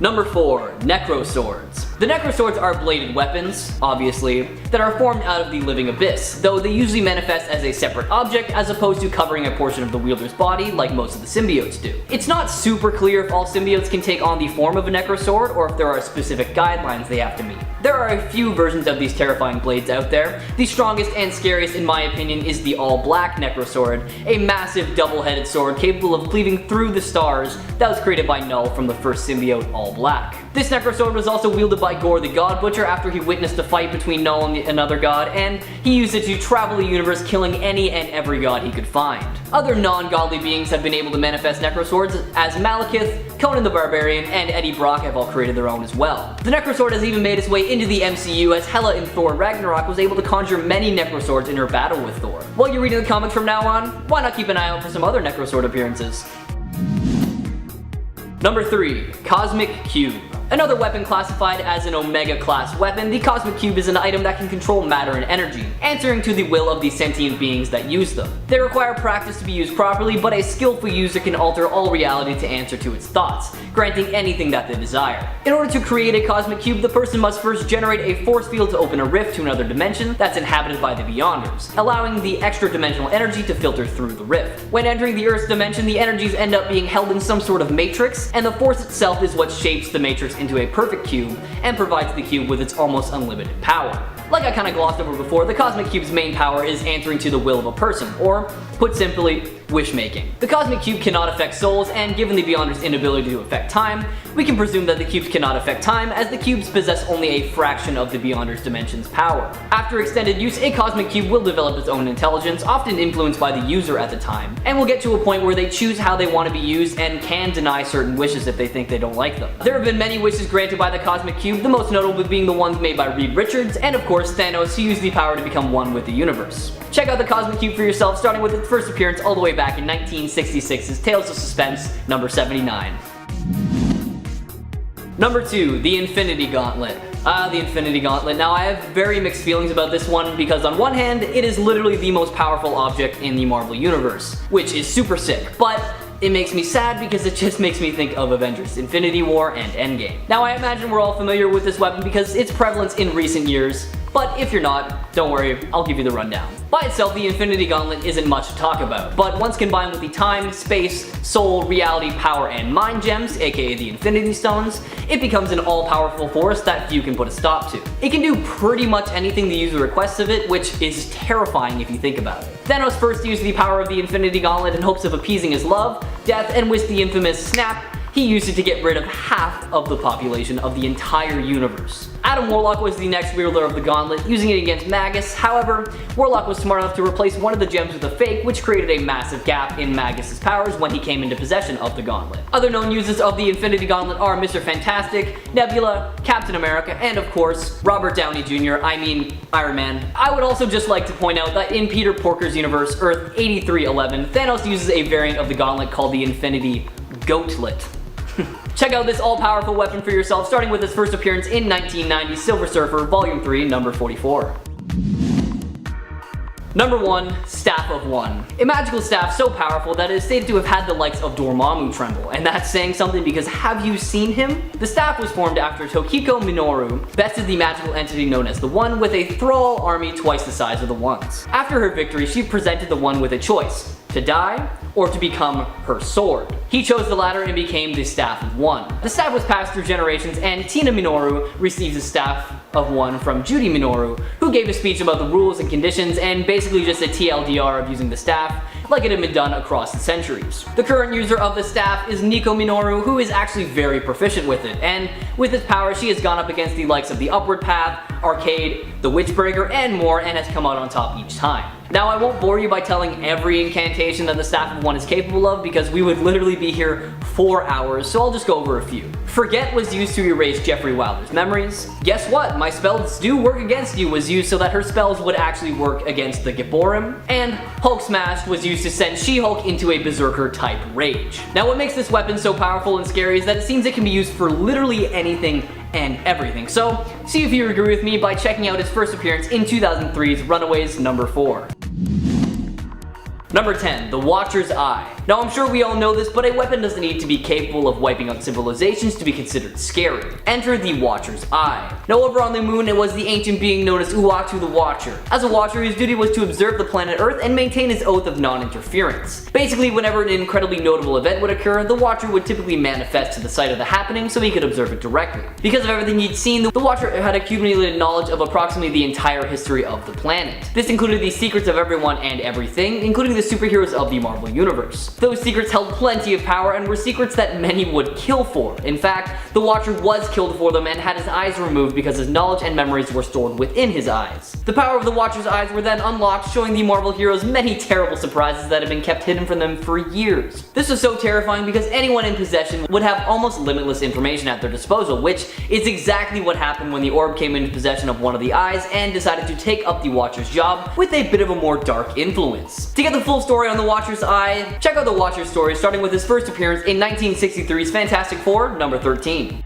Number 4. Necro Swords. The Necro Swords are bladed weapons, obviously, that are formed out of the living abyss, though they usually manifest as a separate object as opposed to covering a portion of the wielder's body like most of the symbiotes do. It's not super clear if all symbiotes can take on the form of a Necro Sword or if there are specific guidelines they have to meet. There are a few versions of these terrifying blades out there. The strongest and scariest in my opinion is the all-black Necro Sword, a massive double-headed sword capable of cleaving through the stars that was created by Null from the first symbiote All Black. This Necro Sword was also wielded by Gore the God Butcher after he witnessed a fight between Null and another god, and he used it to travel the universe, killing any and every god he could find. Other non-godly beings have been able to manifest Necro Swords, as Malekith, Conan the Barbarian, and Eddie Brock have all created their own as well. The Necro Sword has even made its way into the MCU, as Hela in Thor Ragnarok was able to conjure many Necro Swords in her battle with Thor. While you're reading the comics from now on, why not keep an eye out for some other Necro Sword appearances? Number 3. Cosmic Cube. Another weapon classified as an Omega class weapon, the Cosmic Cube is an item that can control matter and energy, answering to the will of the sentient beings that use them. They require practice to be used properly, but a skillful user can alter all reality to answer to its thoughts, granting anything that they desire. In order to create a Cosmic Cube, the person must first generate a force field to open a rift to another dimension that's inhabited by the Beyonders, allowing the extra dimensional energy to filter through the rift. When entering the Earth's dimension, the energies end up being held in some sort of matrix, and the force itself is what shapes the matrix into a perfect cube and provides the cube with its almost unlimited power. Like I kinda glossed over before, the Cosmic Cube's main power is answering to the will of a person, or, put simply, wish-making. The Cosmic Cube cannot affect souls, and given the Beyonders' inability to affect time, we can presume that the cubes cannot affect time, as the cubes possess only a fraction of the Beyonders' dimension's power. After extended use, a Cosmic Cube will develop its own intelligence, often influenced by the user at the time, and will get to a point where they choose how they want to be used and can deny certain wishes if they think they don't like them. There have been many wishes granted by the Cosmic Cube, the most notable being the ones made by Reed Richards, and of course Thanos, who used the power to become one with the universe. Check out the Cosmic Cube for yourself, starting with its first appearance all the way back in 1966's Tales of Suspense, number 79. Number 2. The Infinity Gauntlet. The Infinity Gauntlet. Now I have very mixed feelings about this one because on one hand, it is literally the most powerful object in the Marvel Universe, which is super sick, but it makes me sad because it just makes me think of Avengers, Infinity War, and Endgame. Now I imagine we're all familiar with this weapon because its prevalence in recent years, but if you're not, don't worry, I'll give you the rundown. By itself, the Infinity Gauntlet isn't much to talk about, but once combined with the time, space, soul, reality, power, and mind gems, aka the Infinity Stones, it becomes an all-powerful force that few can put a stop to. It can do pretty much anything the user requests of it, which is terrifying if you think about it. Thanos first used the power of the Infinity Gauntlet in hopes of appeasing his love, death, and with the infamous snap, he used it to get rid of half of the population of the entire universe. Adam Warlock was the next wielder of the gauntlet, using it against Magus. However, Warlock was smart enough to replace one of the gems with a fake, which created a massive gap in Magus' powers when he came into possession of the gauntlet. Other known users of the Infinity Gauntlet are Mr. Fantastic, Nebula, Captain America, and of course, Robert Downey Jr., Iron Man. I would also just like to point out that in Peter Porker's universe, Earth 8311, Thanos uses a variant of the gauntlet called the Infinity Goatlet. Check out this all-powerful weapon for yourself, starting with its first appearance in 1990's Silver Surfer, Volume 3, number 44. Number 1. Staff of One. A magical staff so powerful that it is stated to have had the likes of Dormammu tremble, and that's saying something because have you seen him? The staff was formed after Tokiko Minoru bested the magical entity known as the One with a thrall army twice the size of the One's. After her victory, she presented the One with a choice: to die or to become her sword. He chose the latter and became the Staff of One. The staff was passed through generations, and Tina Minoru receives the Staff of One from Judy Minoru, who gave a speech about the rules and conditions and basically just a TLDR of using the staff like it had been done across the centuries. The current user of the staff is Nico Minoru, who is actually very proficient with it, and with its power she has gone up against the likes of the Upward Path, Arcade, the Witchbreaker, and more, and has come out on top each time. Now I won't bore you by telling every incantation that the Staff of One is capable of because we would literally be here 4 hours, so I'll just go over a few. Forget was used to erase Jeffrey Wilder's memories. Guess what? My spells do work against you was used so that her spells would actually work against the Gibborim. And Hulk Smash was used to send She-Hulk into a Berserker type rage. Now what makes this weapon so powerful and scary is that it seems it can be used for literally anything and everything. So see if you agree with me by checking out its first appearance in 2003's Runaways number 4. Number 10, the Watcher's Eye. Now I'm sure we all know this, but a weapon doesn't need to be capable of wiping out civilizations to be considered scary. Enter the Watcher's Eye. Now over on the moon it was the ancient being known as Uatu the Watcher. As a Watcher, his duty was to observe the planet Earth and maintain his oath of non-interference. Basically, whenever an incredibly notable event would occur, the Watcher would typically manifest to the site of the happening so he could observe it directly. Because of everything he'd seen, the Watcher had accumulated knowledge of approximately the entire history of the planet. This included the secrets of everyone and everything, including the superheroes of the Marvel Universe. Those secrets held plenty of power and were secrets that many would kill for. In fact, the Watcher was killed for them and had his eyes removed because his knowledge and memories were stored within his eyes. The power of the Watcher's eyes were then unlocked, showing the Marvel heroes many terrible surprises that had been kept hidden from them for years. This was so terrifying because anyone in possession would have almost limitless information at their disposal, which is exactly what happened when the orb came into possession of one of the eyes and decided to take up the Watcher's job with a bit of a more dark influence. To get the full story on the Watcher's Eye, check out the Watcher's story starting with his first appearance in 1963's Fantastic Four, number 13.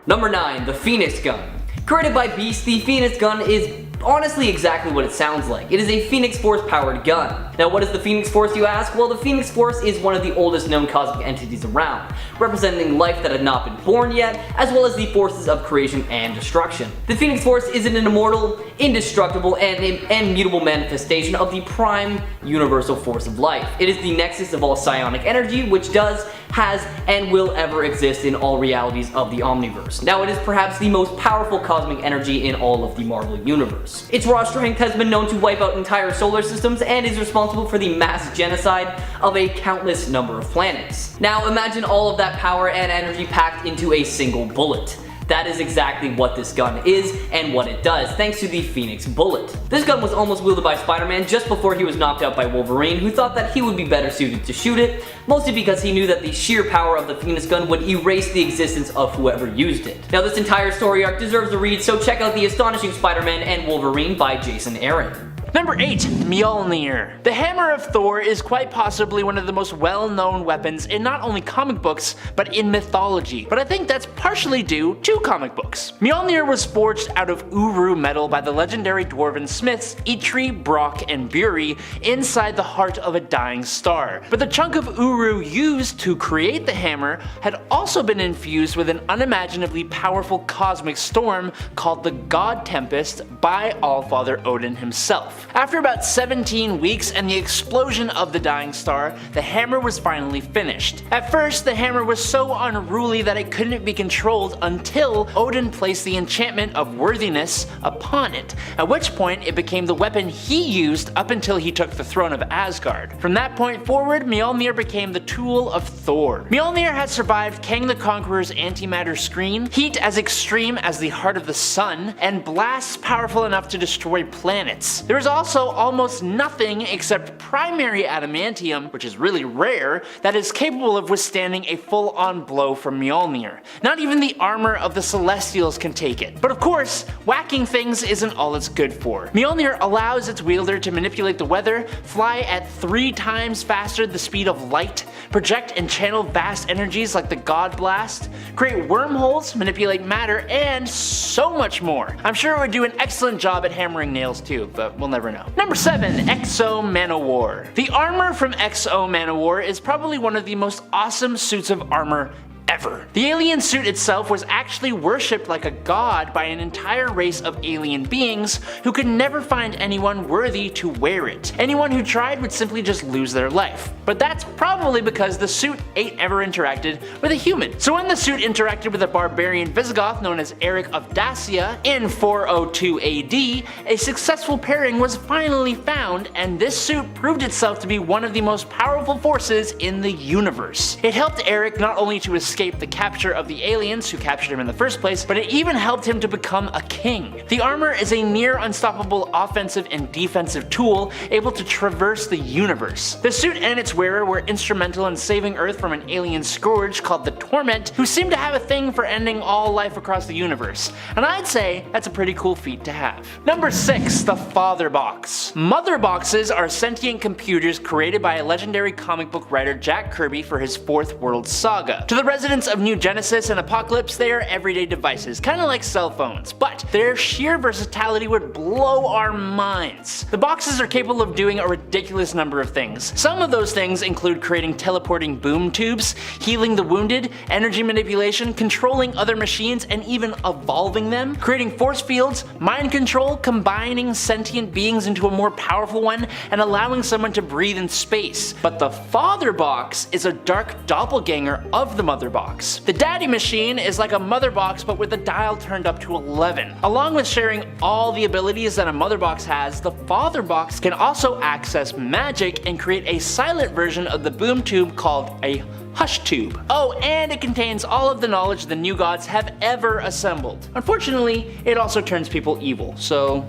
Number 9, the Phoenix Gun. Created by Beast, the Phoenix Gun is honestly exactly what it sounds like. It is a Phoenix Force powered gun. Now what is the Phoenix Force, you ask? Well, the Phoenix Force is one of the oldest known cosmic entities around, representing life that had not been born yet, as well as the forces of creation and destruction. The Phoenix Force is an immortal, indestructible, and immutable manifestation of the prime universal force of life. It is the nexus of all psionic energy, which does, has, and will ever exist in all realities of the Omniverse. Now it is perhaps the most powerful cosmic energy in all of the Marvel Universe. Its raw strength has been known to wipe out entire solar systems and is responsible for the mass genocide of a countless number of planets. Now imagine all of that power and energy packed into a single bullet. That is exactly what this gun is and what it does, thanks to the Phoenix Bullet. This gun was almost wielded by Spider-Man just before he was knocked out by Wolverine, who thought that he would be better suited to shoot it, mostly because he knew that the sheer power of the Phoenix Gun would erase the existence of whoever used it. Now this entire story arc deserves a read, so check out The Astonishing Spider-Man and Wolverine by Jason Aaron. Number 8, Mjolnir. The Hammer of Thor is quite possibly one of the most well-known weapons in not only comic books, but in mythology. But I think that's partially due to comic books. Mjolnir was forged out of Uru metal by the legendary dwarven smiths Eitri, Brock, and Buri inside the heart of a dying star. But the chunk of Uru used to create the hammer had also been infused with an unimaginably powerful cosmic storm called the God Tempest by Allfather Odin himself. After about 17 weeks and the explosion of the dying star, the hammer was finally finished. At first, the hammer was so unruly that it couldn't be controlled until Odin placed the enchantment of worthiness upon it, at which point it became the weapon he used up until he took the throne of Asgard. From that point forward, Mjolnir became the tool of Thor. Mjolnir had survived Kang the Conqueror's antimatter screen, heat as extreme as the heart of the sun, and blasts powerful enough to destroy planets. There is also almost nothing except primary adamantium, which is really rare, that is capable of withstanding a full-on blow from Mjolnir. Not even the armor of the Celestials can take it. But of course, whacking things isn't all it's good for. Mjolnir allows its wielder to manipulate the weather, fly at 3 times faster the speed of light, project and channel vast energies like the God Blast, create wormholes, manipulate matter, and so much more. I'm sure it would do an excellent job at hammering nails too, but we'll never know. Number 7, Exo Manowar. The armor from Exo Manowar is probably one of the most awesome suits of armor ever. The alien suit itself was actually worshipped like a god by an entire race of alien beings who could never find anyone worthy to wear it. Anyone who tried would simply just lose their life. But that's probably because the suit ain't ever interacted with a human. So when the suit interacted with a barbarian Visigoth known as Eric of Dacia in 402 AD, a successful pairing was finally found, and this suit proved itself to be one of the most powerful forces in the universe. It helped Eric not only to escape the capture of the aliens who captured him in the first place, but it even helped him to become a king. The armor is a near unstoppable offensive and defensive tool able to traverse the universe. The suit and its wearer were instrumental in saving Earth from an alien scourge called the Torment, who seemed to have a thing for ending all life across the universe, and I'd say that's a pretty cool feat to have. Number 6. The Father Box. Mother Boxes are sentient computers created by a legendary comic book writer Jack Kirby for his Fourth World Saga. To the residents of New Genesis and Apocalypse, they are everyday devices, kinda like cell phones, but their sheer versatility would blow our minds. The boxes are capable of doing a ridiculous number of things. Some of those things include creating teleporting boom tubes, healing the wounded, energy manipulation, controlling other machines, and even evolving them, creating force fields, mind control, combining sentient beings into a more powerful one, and allowing someone to breathe in space. But the Father Box is a dark doppelganger of the Mother Box. The Daddy Machine is like a Mother Box but with the dial turned up to 11. Along with sharing all the abilities that a Mother Box has, the Father Box can also access magic and create a silent version of the boom tube called a Hush Tube. Oh, and it contains all of the knowledge the New Gods have ever assembled. Unfortunately, it also turns people evil, so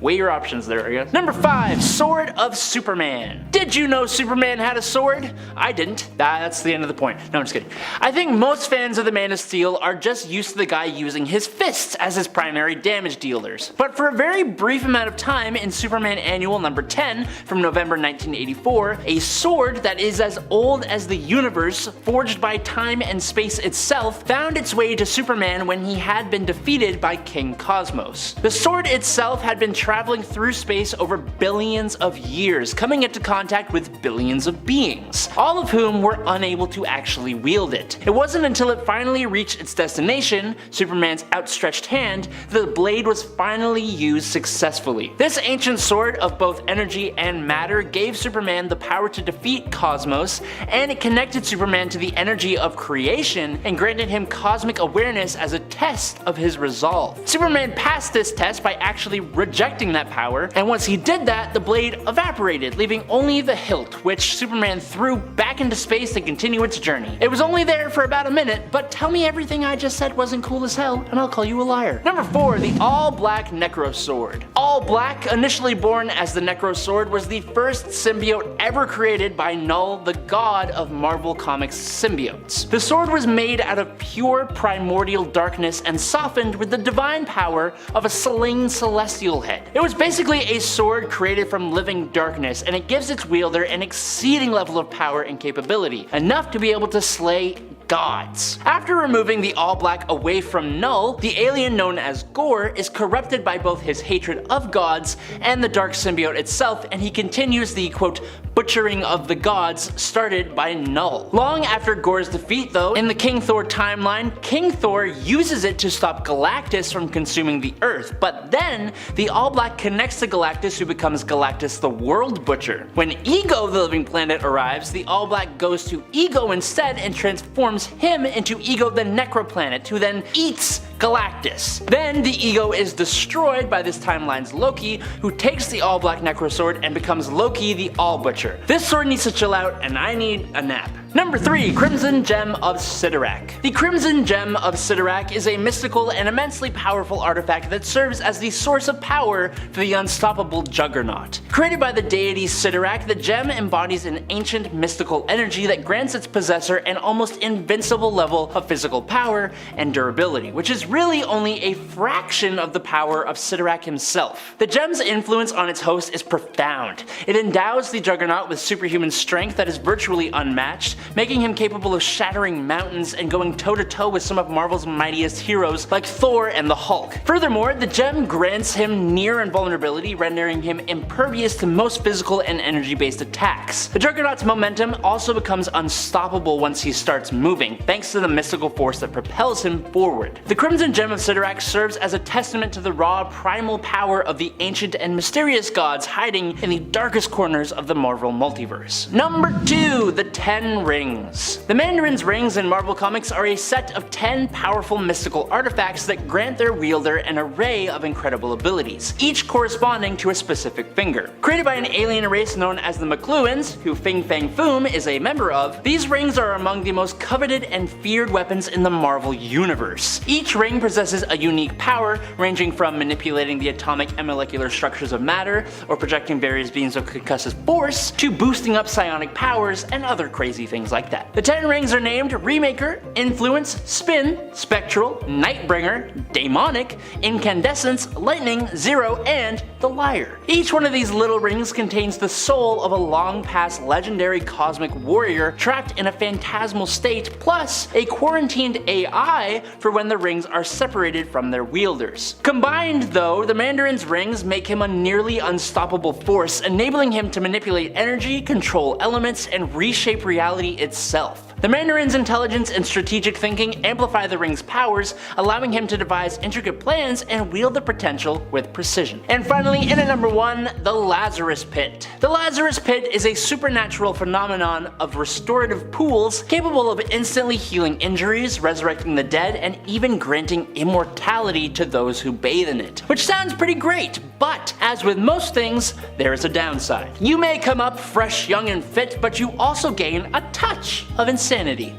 weigh your options there, I guess. Number 5. Sword of Superman. Did you know Superman had a sword? I didn't. That's the end of the point. No, I'm just kidding. I think most fans of the Man of Steel are just used to the guy using his fists as his primary damage dealers. But for a very brief amount of time in Superman Annual number 10 from November 1984, a sword that is as old as the universe, forged by time and space itself, found its way to Superman when he had been defeated by King Cosmos. The sword itself had been traveling through space over billions of years, coming into contact with billions of beings, all of whom were unable to actually wield it. It wasn't until it finally reached its destination, Superman's outstretched hand, that the blade was finally used successfully. This ancient sword of both energy and matter gave Superman the power to defeat Cosmos, and it connected Superman to the energy of creation and granted him cosmic awareness as a test of his resolve. Superman passed this test by actually rejecting that power, and once he did that, the blade evaporated, leaving only the hilt, which Superman threw back into space to continue its journey. It was only there for about a minute, but tell me everything I just said wasn't cool as hell, and I'll call you a liar. Number 4. The All-Black Necro Sword. All Black, initially born as the Necro Sword, was the first symbiote ever created by Null, the god of Marvel Comics symbiotes. The sword was made out of pure primordial darkness and softened with the divine power of a slain celestial head. It was basically a sword created from living darkness, and it gives its wielder an exceeding level of power and capability, enough to be able to slay gods. After removing the All Black away from Null, the alien known as Gore is corrupted by both his hatred of gods and the dark symbiote itself, and he continues the quote butchering of the gods started by Null. Long after Gore's defeat though, in the King Thor timeline, King Thor uses it to stop Galactus from consuming the Earth, but then the All Black connects to Galactus, who becomes Galactus the World Butcher. When Ego the Living Planet arrives, the All Black goes to Ego instead and transforms him into Ego the Necroplanet, who then eats Galactus. Then the Ego is destroyed by this timeline's Loki, who takes the All Black Necro Sword and becomes Loki the All Butcher. This sword needs to chill out, and I need a nap. Number 3. Crimson Gem of Sidorak. The Crimson Gem of Sidorak is a mystical and immensely powerful artifact that serves as the source of power for the unstoppable Juggernaut. Created by the deity Sidorak, the gem embodies an ancient mystical energy that grants its possessor an almost invincible level of physical power and durability, which is really only a fraction of the power of Sidorak himself. The gem's influence on its host is profound. It endows the Juggernaut with superhuman strength that is virtually unmatched, making him capable of shattering mountains and going toe-to-toe with some of Marvel's mightiest heroes like Thor and the Hulk. Furthermore, the gem grants him near invulnerability, rendering him impervious to most physical and energy-based attacks. The Juggernaut's momentum also becomes unstoppable once he starts moving, thanks to the mystical force that propels him forward. The Crimson Gem of Sidorak serves as a testament to the raw, primal power of the ancient and mysterious gods hiding in the darkest corners of the Marvel multiverse. Number 2. The 10 Rings. The Mandarin's rings in Marvel Comics are a set of 10 powerful mystical artifacts that grant their wielder an array of incredible abilities, each corresponding to a specific finger. Created by an alien race known as the McLuhans, who Fin Fang Foom is a member of, these rings are among the most coveted and feared weapons in the Marvel universe. Each ring possesses a unique power, ranging from manipulating the atomic and molecular structures of matter, or projecting various beams of concussive force, to boosting up psionic powers and other crazy things like that. The 10 rings are named Remaker, Influence, Spin, Spectral, Nightbringer, Daemonic, Incandescence, Lightning, Zero, and the Liar. Each one of these little rings contains the soul of a long-past legendary cosmic warrior trapped in a phantasmal state, plus a quarantined AI for when the rings are separated from their wielders. Combined though, the Mandarin's rings make him a nearly unstoppable force, enabling him to manipulate energy, control elements, and reshape reality itself. The Mandarin's intelligence and strategic thinking amplify the ring's powers, allowing him to devise intricate plans and wield the potential with precision. And finally, in at number 1, the Lazarus Pit. The Lazarus Pit is a supernatural phenomenon of restorative pools capable of instantly healing injuries, resurrecting the dead, and even granting immortality to those who bathe in it. Which sounds pretty great, but as with most things, there is a downside. You may come up fresh, young, and fit, but you also gain a touch of insanity.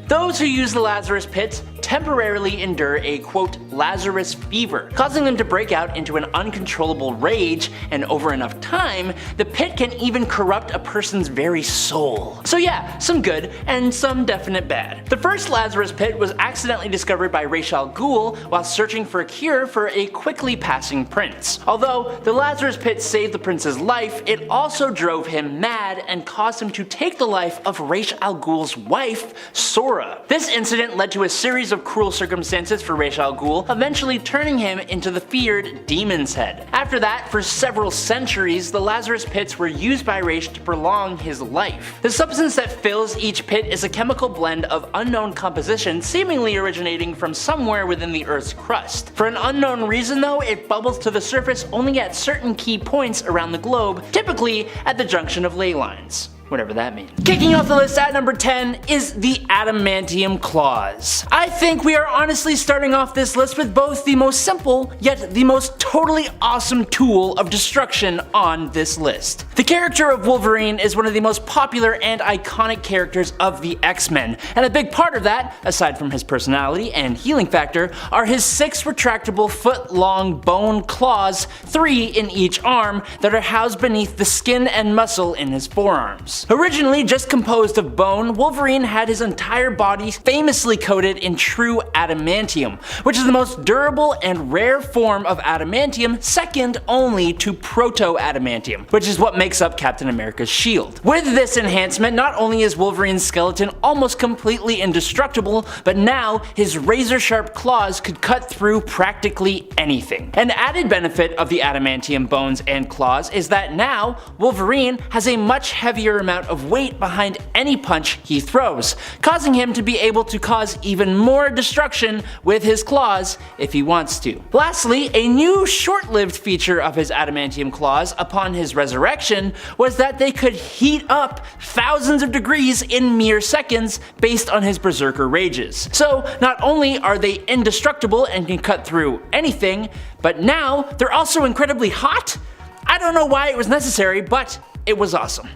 Those who use the Lazarus Pit temporarily endure a quote Lazarus fever, causing them to break out into an uncontrollable rage, and over enough time, the pit can even corrupt a person's very soul. So yeah, some good and some definite bad. The first Lazarus Pit was accidentally discovered by Ra's al Ghul while searching for a cure for a quickly passing prince. Although the Lazarus Pit saved the prince's life, it also drove him mad and caused him to take the life of Ra's al Ghul's wife, Sora. This incident led to a series of cruel circumstances for Ra's al Ghul, eventually turning him into the feared Demon's Head. After that, for several centuries, the Lazarus Pits were used by Ra's to prolong his life. The substance that fills each pit is a chemical blend of unknown composition, seemingly originating from somewhere within the Earth's crust. For an unknown reason though, it bubbles to the surface only at certain key points around the globe, typically at the junction of ley lines. Whatever that means. Kicking off the list at number 10 is the Adamantium Claws. I think we are honestly starting off this list with both the most simple, yet the most totally awesome tool of destruction on this list. The character of Wolverine is one of the most popular and iconic characters of the X-Men, and a big part of that, aside from his personality and healing factor, are his 6 retractable foot-long bone claws, 3 in each arm, that are housed beneath the skin and muscle in his forearms. Originally just composed of bone, Wolverine had his entire body famously coated in true adamantium, which is the most durable and rare form of adamantium, second only to proto-adamantium, which is what makes up Captain America's shield. With this enhancement, not only is Wolverine's skeleton almost completely indestructible, but now his razor-sharp claws could cut through practically anything. An added benefit of the adamantium bones and claws is that now Wolverine has a much heavier amount of weight behind any punch he throws, causing him to be able to cause even more destruction with his claws if he wants to. Lastly, a new short-lived feature of his adamantium claws upon his resurrection was that they could heat up thousands of degrees in mere seconds based on his berserker rages. So not only are they indestructible and can cut through anything, but now they're also incredibly hot? I don't know why it was necessary, but it was awesome.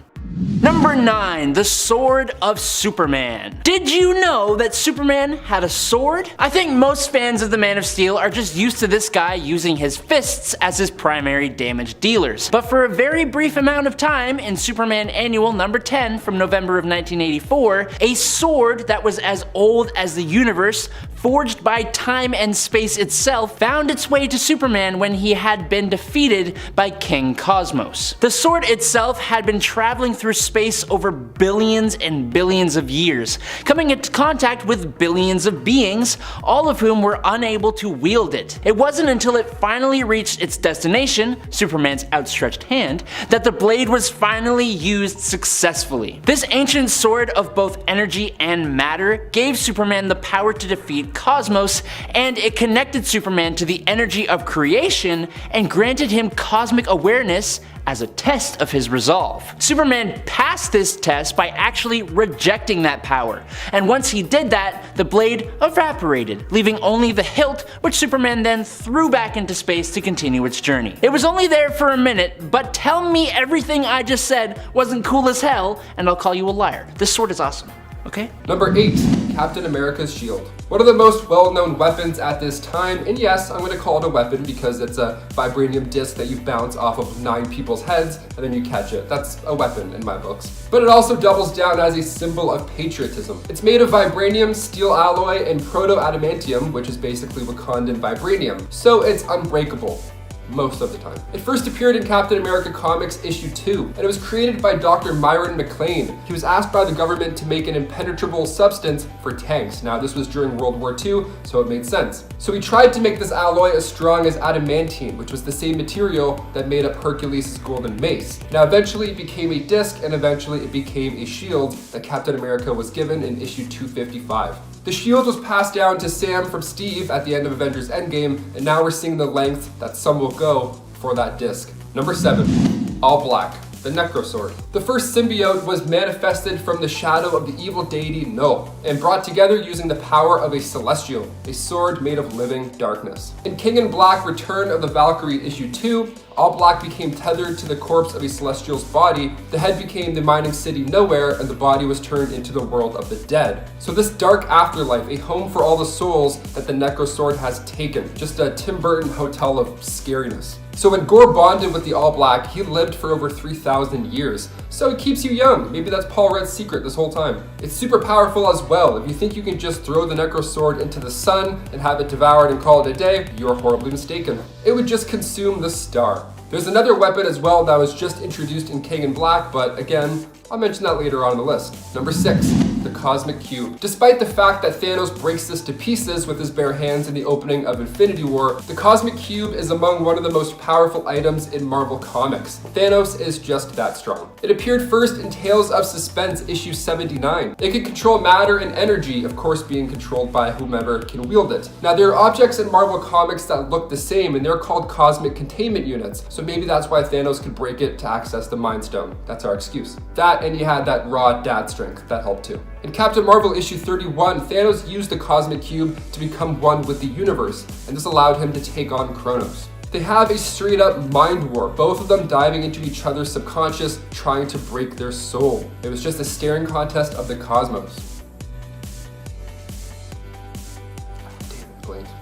Number 9. The Sword of Superman. Did you know that Superman had a sword? I think most fans of the Man of Steel are just used to this guy using his fists as his primary damage dealers. But for a very brief amount of time in Superman Annual number 10 from November of 1984, a sword that was as old as the universe, forged by time and space itself, found its way to Superman when he had been defeated by King Cosmos. The sword itself had been traveling through space over billions and billions of years, coming into contact with billions of beings, all of whom were unable to wield it. It wasn't until it finally reached its destination, Superman's outstretched hand, that the blade was finally used successfully. This ancient sword of both energy and matter gave Superman the power to defeat Cosmos, and it connected Superman to the energy of creation and granted him cosmic awareness as a test of his resolve. Superman passed this test by actually rejecting that power, and once he did that, the blade evaporated, leaving only the hilt, which Superman then threw back into space to continue its journey. It was only there for a minute, but tell me everything I just said wasn't cool as hell, and I'll call you a liar. This sword is awesome. Okay? Number 8, Captain America's shield. One of the most well-known weapons at this time, and yes, I'm going to call it a weapon because it's a vibranium disc that you bounce off of 9 people's heads and then you catch it. That's a weapon in my books. But it also doubles down as a symbol of patriotism. It's made of vibranium, steel alloy, and proto-adamantium, which is basically Wakandan vibranium, so it's unbreakable. Most of the time. It first appeared in Captain America Comics issue 2, and it was created by Dr. Myron McLean. He was asked by the government to make an impenetrable substance for tanks. Now this was during World War II, so it made sense. So he tried to make this alloy as strong as adamantine, which was the same material that made up Hercules' golden mace. Now eventually it became a disc, and eventually it became a shield that Captain America was given in issue 255. The shield was passed down to Sam from Steve at the end of Avengers Endgame, and now we're seeing the length that some will go for that disc. Number 7, all black. The Necrosword. The first symbiote was manifested from the shadow of the evil deity Null, and brought together using the power of a celestial, a sword made of living darkness. In King in Black Return of the Valkyrie issue 2, All Black became tethered to the corpse of a celestial's body, the head became the mining city Nowhere, and the body was turned into the world of the dead. So this dark afterlife, a home for all the souls that the Necrosword has taken. Just a Tim Burton hotel of scariness. So when Gore bonded with the All Black, he lived for over 3,000 years. So it keeps you young. Maybe that's Paul Rudd's secret this whole time. It's super powerful as well. If you think you can just throw the Necrosword into the sun and have it devoured and call it a day, you're horribly mistaken. It would just consume the star. There's another weapon as well that was just introduced in King in Black, but again, I'll mention that later on in the list. Number 6, the Cosmic Cube. Despite the fact that Thanos breaks this to pieces with his bare hands in the opening of Infinity War, the Cosmic Cube is among one of the most powerful items in Marvel Comics. Thanos is just that strong. It appeared first in Tales of Suspense issue 79. It can control matter and energy, of course being controlled by whomever can wield it. Now there are objects in Marvel Comics that look the same, and they're called cosmic containment units, so maybe that's why Thanos could break it to access the Mind Stone. That's our excuse. That, and he had that raw dad strength, that helped too. In Captain Marvel issue 31, Thanos used the Cosmic Cube to become one with the universe, and this allowed him to take on Kronos. They have a straight up mind war, both of them diving into each other's subconscious, trying to break their soul. It was just a staring contest of the cosmos.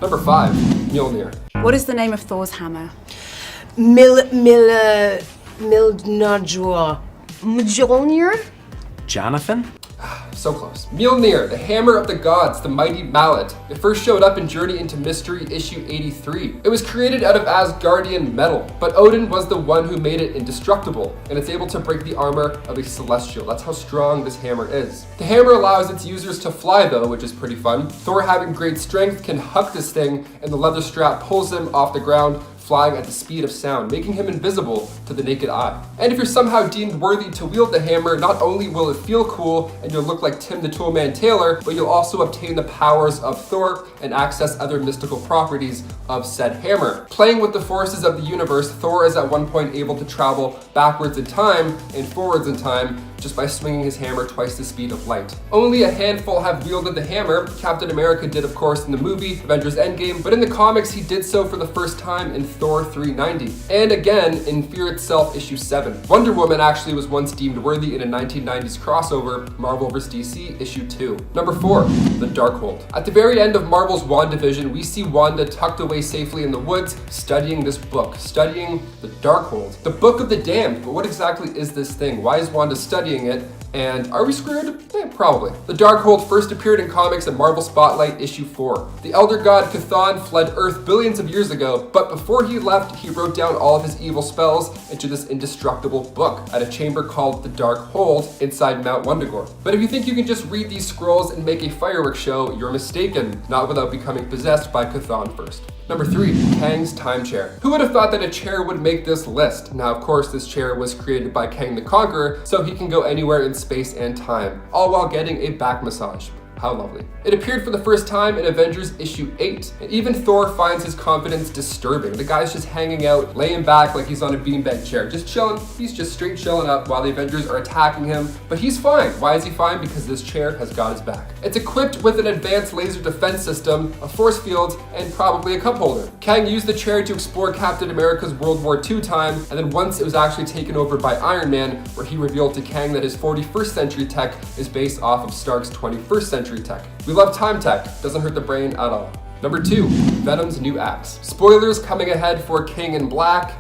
Number 5, Mjolnir. What is the name of Thor's hammer? Mjolnir? Jonathan? So close. Mjolnir, the hammer of the gods, the mighty mallet. It first showed up in Journey into Mystery issue 83. It was created out of Asgardian metal, but Odin was the one who made it indestructible, and it's able to break the armor of a celestial. That's how strong this hammer is. The hammer allows its users to fly though, which is pretty fun. Thor, having great strength, can huck this thing, and the leather strap pulls him off the ground, flying at the speed of sound, making him invisible to the naked eye. And if you're somehow deemed worthy to wield the hammer, not only will it feel cool and you'll look like Tim the Toolman Taylor, but you'll also obtain the powers of Thor and access other mystical properties of said hammer. Playing with the forces of the universe, Thor is at one point able to travel backwards in time and forwards in time just by swinging his hammer twice the speed of light. Only a handful have wielded the hammer. Captain America did, of course, in the movie Avengers Endgame, but in the comics he did so for the first time in Thor 390, and again in Fear Itself issue 7. Wonder Woman actually was once deemed worthy in a 1990s crossover, Marvel vs. DC issue 2. Number 4, the Darkhold. At the very end of Marvel's WandaVision, we see Wanda tucked away safely in the woods, studying this book, studying the Darkhold, the Book of the Damned. But what exactly is this thing? Why is Wanda studying it? And are we screwed? Probably. The Darkhold first appeared in comics in Marvel Spotlight issue 4. The Elder God Chthon fled Earth billions of years ago, but before he left, he wrote down all of his evil spells into this indestructible book at a chamber called the Darkhold inside Mount Wundagore. But if you think you can just read these scrolls and make a fireworks show, you're mistaken, not without becoming possessed by Chthon first. Number 3, Kang's Time Chair. Who would have thought that a chair would make this list? Now, of course, this chair was created by Kang the Conqueror, so he can go anywhere in space and time, all while getting a back massage. How lovely. It appeared for the first time in Avengers issue 8, and even Thor finds his confidence disturbing. The guy's just hanging out, laying back like he's on a beanbag chair, just chilling. He's just straight chilling up while the Avengers are attacking him, but he's fine. Why is he fine? Because this chair has got his back. It's equipped with an advanced laser defense system, a force field, and probably a cup holder. Kang used the chair to explore Captain America's World War II time, and then once it was actually taken over by Iron Man, where he revealed to Kang that his 41st century tech is based off of Stark's 21st century tech. We love time tech, doesn't hurt the brain at all. Number 2, Venom's new axe. Spoilers coming ahead for King in Black.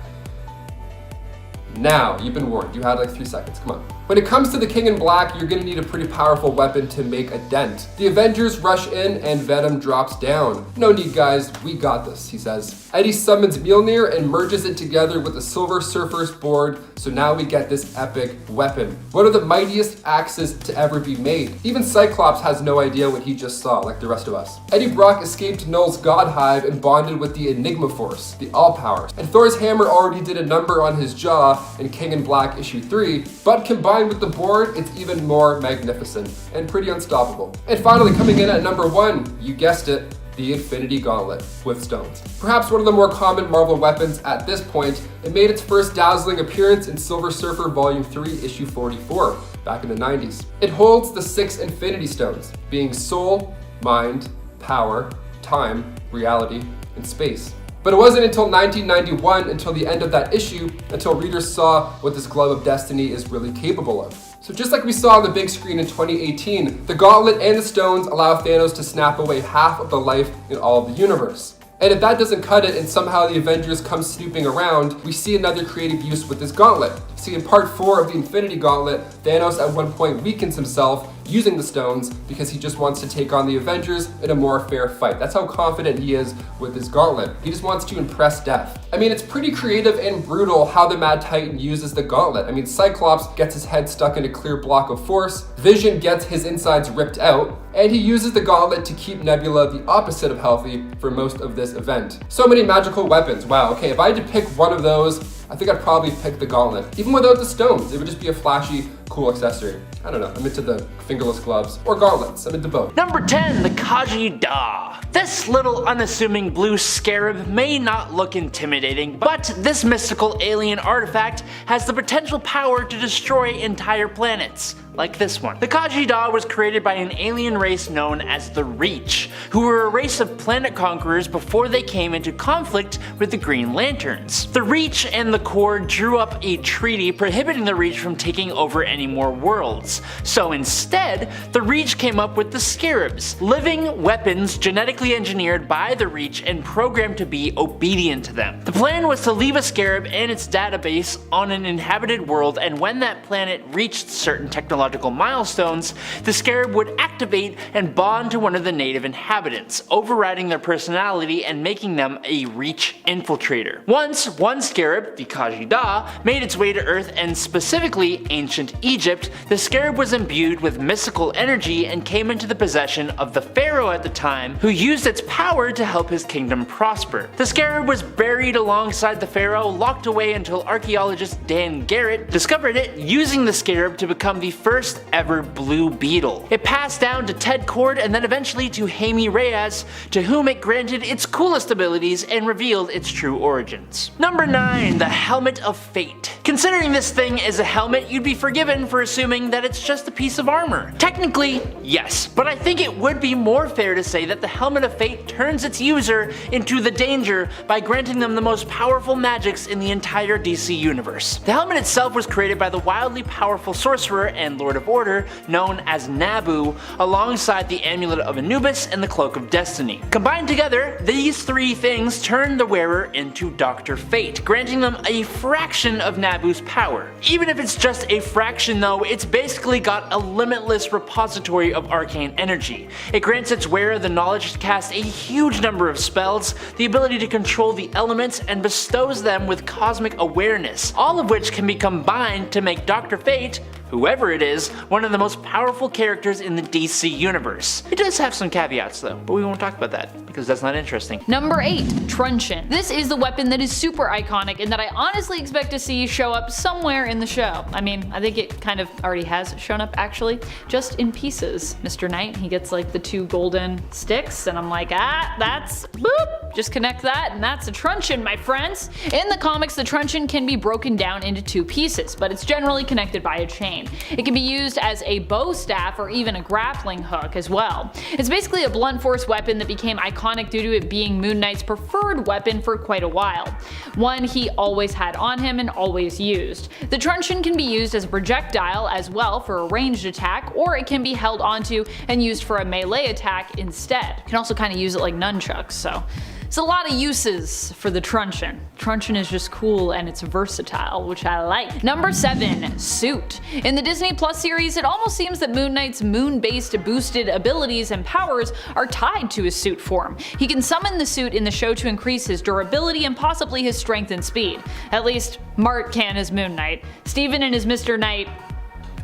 Now, you've been warned. You had like 3 seconds, come on. When it comes to the King in Black, you're gonna need a pretty powerful weapon to make a dent. The Avengers rush in and Venom drops down. No need, guys, we got this, he says. Eddie summons Mjolnir and merges it together with the Silver Surfer's board, so now we get this epic weapon. One of the mightiest axes to ever be made. Even Cyclops has no idea what he just saw, like the rest of us. Eddie Brock escaped Null's God Hive and bonded with the Enigma Force, the All-Powers. And Thor's hammer already did a number on his jaw in King in Black issue 3, but combined with the board, it's even more magnificent and pretty unstoppable. And finally, coming in at number 1, you guessed it, the Infinity Gauntlet with stones. Perhaps one of the more common Marvel weapons at this point, it made its first dazzling appearance in Silver Surfer Volume 3, issue 44, back in the 90s. It holds the 6 Infinity Stones, being soul, mind, power, time, reality, and space. But it wasn't until 1991, until the end of that issue, until readers saw what this Glove of Destiny is really capable of. So just like we saw on the big screen in 2018, the Gauntlet and the Stones allow Thanos to snap away half of the life in all of the universe. And if that doesn't cut it and somehow the Avengers come snooping around, we see another creative use with this gauntlet. See, in part 4 of the Infinity Gauntlet, Thanos at one point weakens himself using the stones because he just wants to take on the Avengers in a more fair fight. That's how confident he is with his gauntlet. He just wants to impress death. I mean, it's pretty creative and brutal how the Mad Titan uses the gauntlet. I mean, Cyclops gets his head stuck in a clear block of force, Vision gets his insides ripped out, and he uses the gauntlet to keep Nebula the opposite of healthy for most of this event. So many magical weapons. Wow, okay, if I had to pick one of those, I think I'd probably pick the gauntlet. Even without the stones, it would just be a flashy, cool accessory. I don't know, I'm into the fingerless gloves or gauntlets, I'm into both. Number 10, the Kaji Da. This little unassuming blue scarab may not look intimidating, but this mystical alien artifact has the potential power to destroy entire planets, like this one. The Kaji Da was created by an alien race known as the Reach, who were a race of planet conquerors before they came into conflict with the Green Lanterns. The Reach and the Corps drew up a treaty prohibiting the Reach from taking over any more worlds. So instead, the Reach came up with the Scarabs, living weapons genetically engineered by the Reach and programmed to be obedient to them. The plan was to leave a Scarab and its database on an inhabited world, and when that planet reached certain technological milestones, the Scarab would activate and bond to one of the native inhabitants, overriding their personality and making them a Reach infiltrator. Once one Scarab, the Kaji Da, made its way to Earth and specifically ancient Egypt, the Scarab was imbued with mystical energy and came into the possession of the pharaoh at the time, who used its power to help his kingdom prosper. The Scarab was buried alongside the pharaoh, locked away until archaeologist Dan Garrett discovered it, using the Scarab to become the first ever Blue Beetle. It passed down to Ted Kord and then eventually to Jaime Reyes, to whom it granted its coolest abilities and revealed its true origins. Number 9, the Helmet of Fate. Considering this thing is a helmet, you'd be forgiven for assuming that it's just a piece of armor. Technically, yes, but I think it would be more fair to say that the Helmet of Fate turns its user into the danger by granting them the most powerful magics in the entire DC universe. The helmet itself was created by the wildly powerful sorcerer and Lord of Order known as Nabu, alongside the Amulet of Anubis and the Cloak of Destiny. Combined together, these three things turn the wearer into Dr. Fate, granting them a fraction of Nabu's power. Even if it's just a fraction function though, it's basically got a limitless repository of arcane energy. It grants its wearer the knowledge to cast a huge number of spells, the ability to control the elements, and bestows them with cosmic awareness, all of which can be combined to make Dr. Fate, whoever it is, one of the most powerful characters in the DC universe. It does have some caveats though, but we won't talk about that because that's not interesting. Number 8. Truncheon. This is the weapon that is super iconic and that I honestly expect to see show up somewhere in the show. I mean, I think it kind of already has shown up actually, just in pieces. Mr. Knight, he gets like the 2 golden sticks and I'm like, that's boop, just connect that and that's a truncheon, my friends. In the comics, the truncheon can be broken down into 2 pieces, but it's generally connected by a chain. It can be used as a bow staff or even a grappling hook as well. It's basically a blunt force weapon that became iconic due to it being Moon Knight's preferred weapon for quite a while. One he always had on him and always used. The truncheon can be used as a projectile as well for a ranged attack, or it can be held onto and used for a melee attack instead. You can also kind of use it like nunchucks, so it's a lot of uses for the truncheon. Truncheon is just cool and it's versatile, which I like. Number 7. Suit. In the Disney Plus series, it almost seems that Moon Knight's moon-based boosted abilities and powers are tied to his suit form. He can summon the suit in the show to increase his durability and possibly his strength and speed. At least, Mart can as Moon Knight. Steven in his Mr. Knight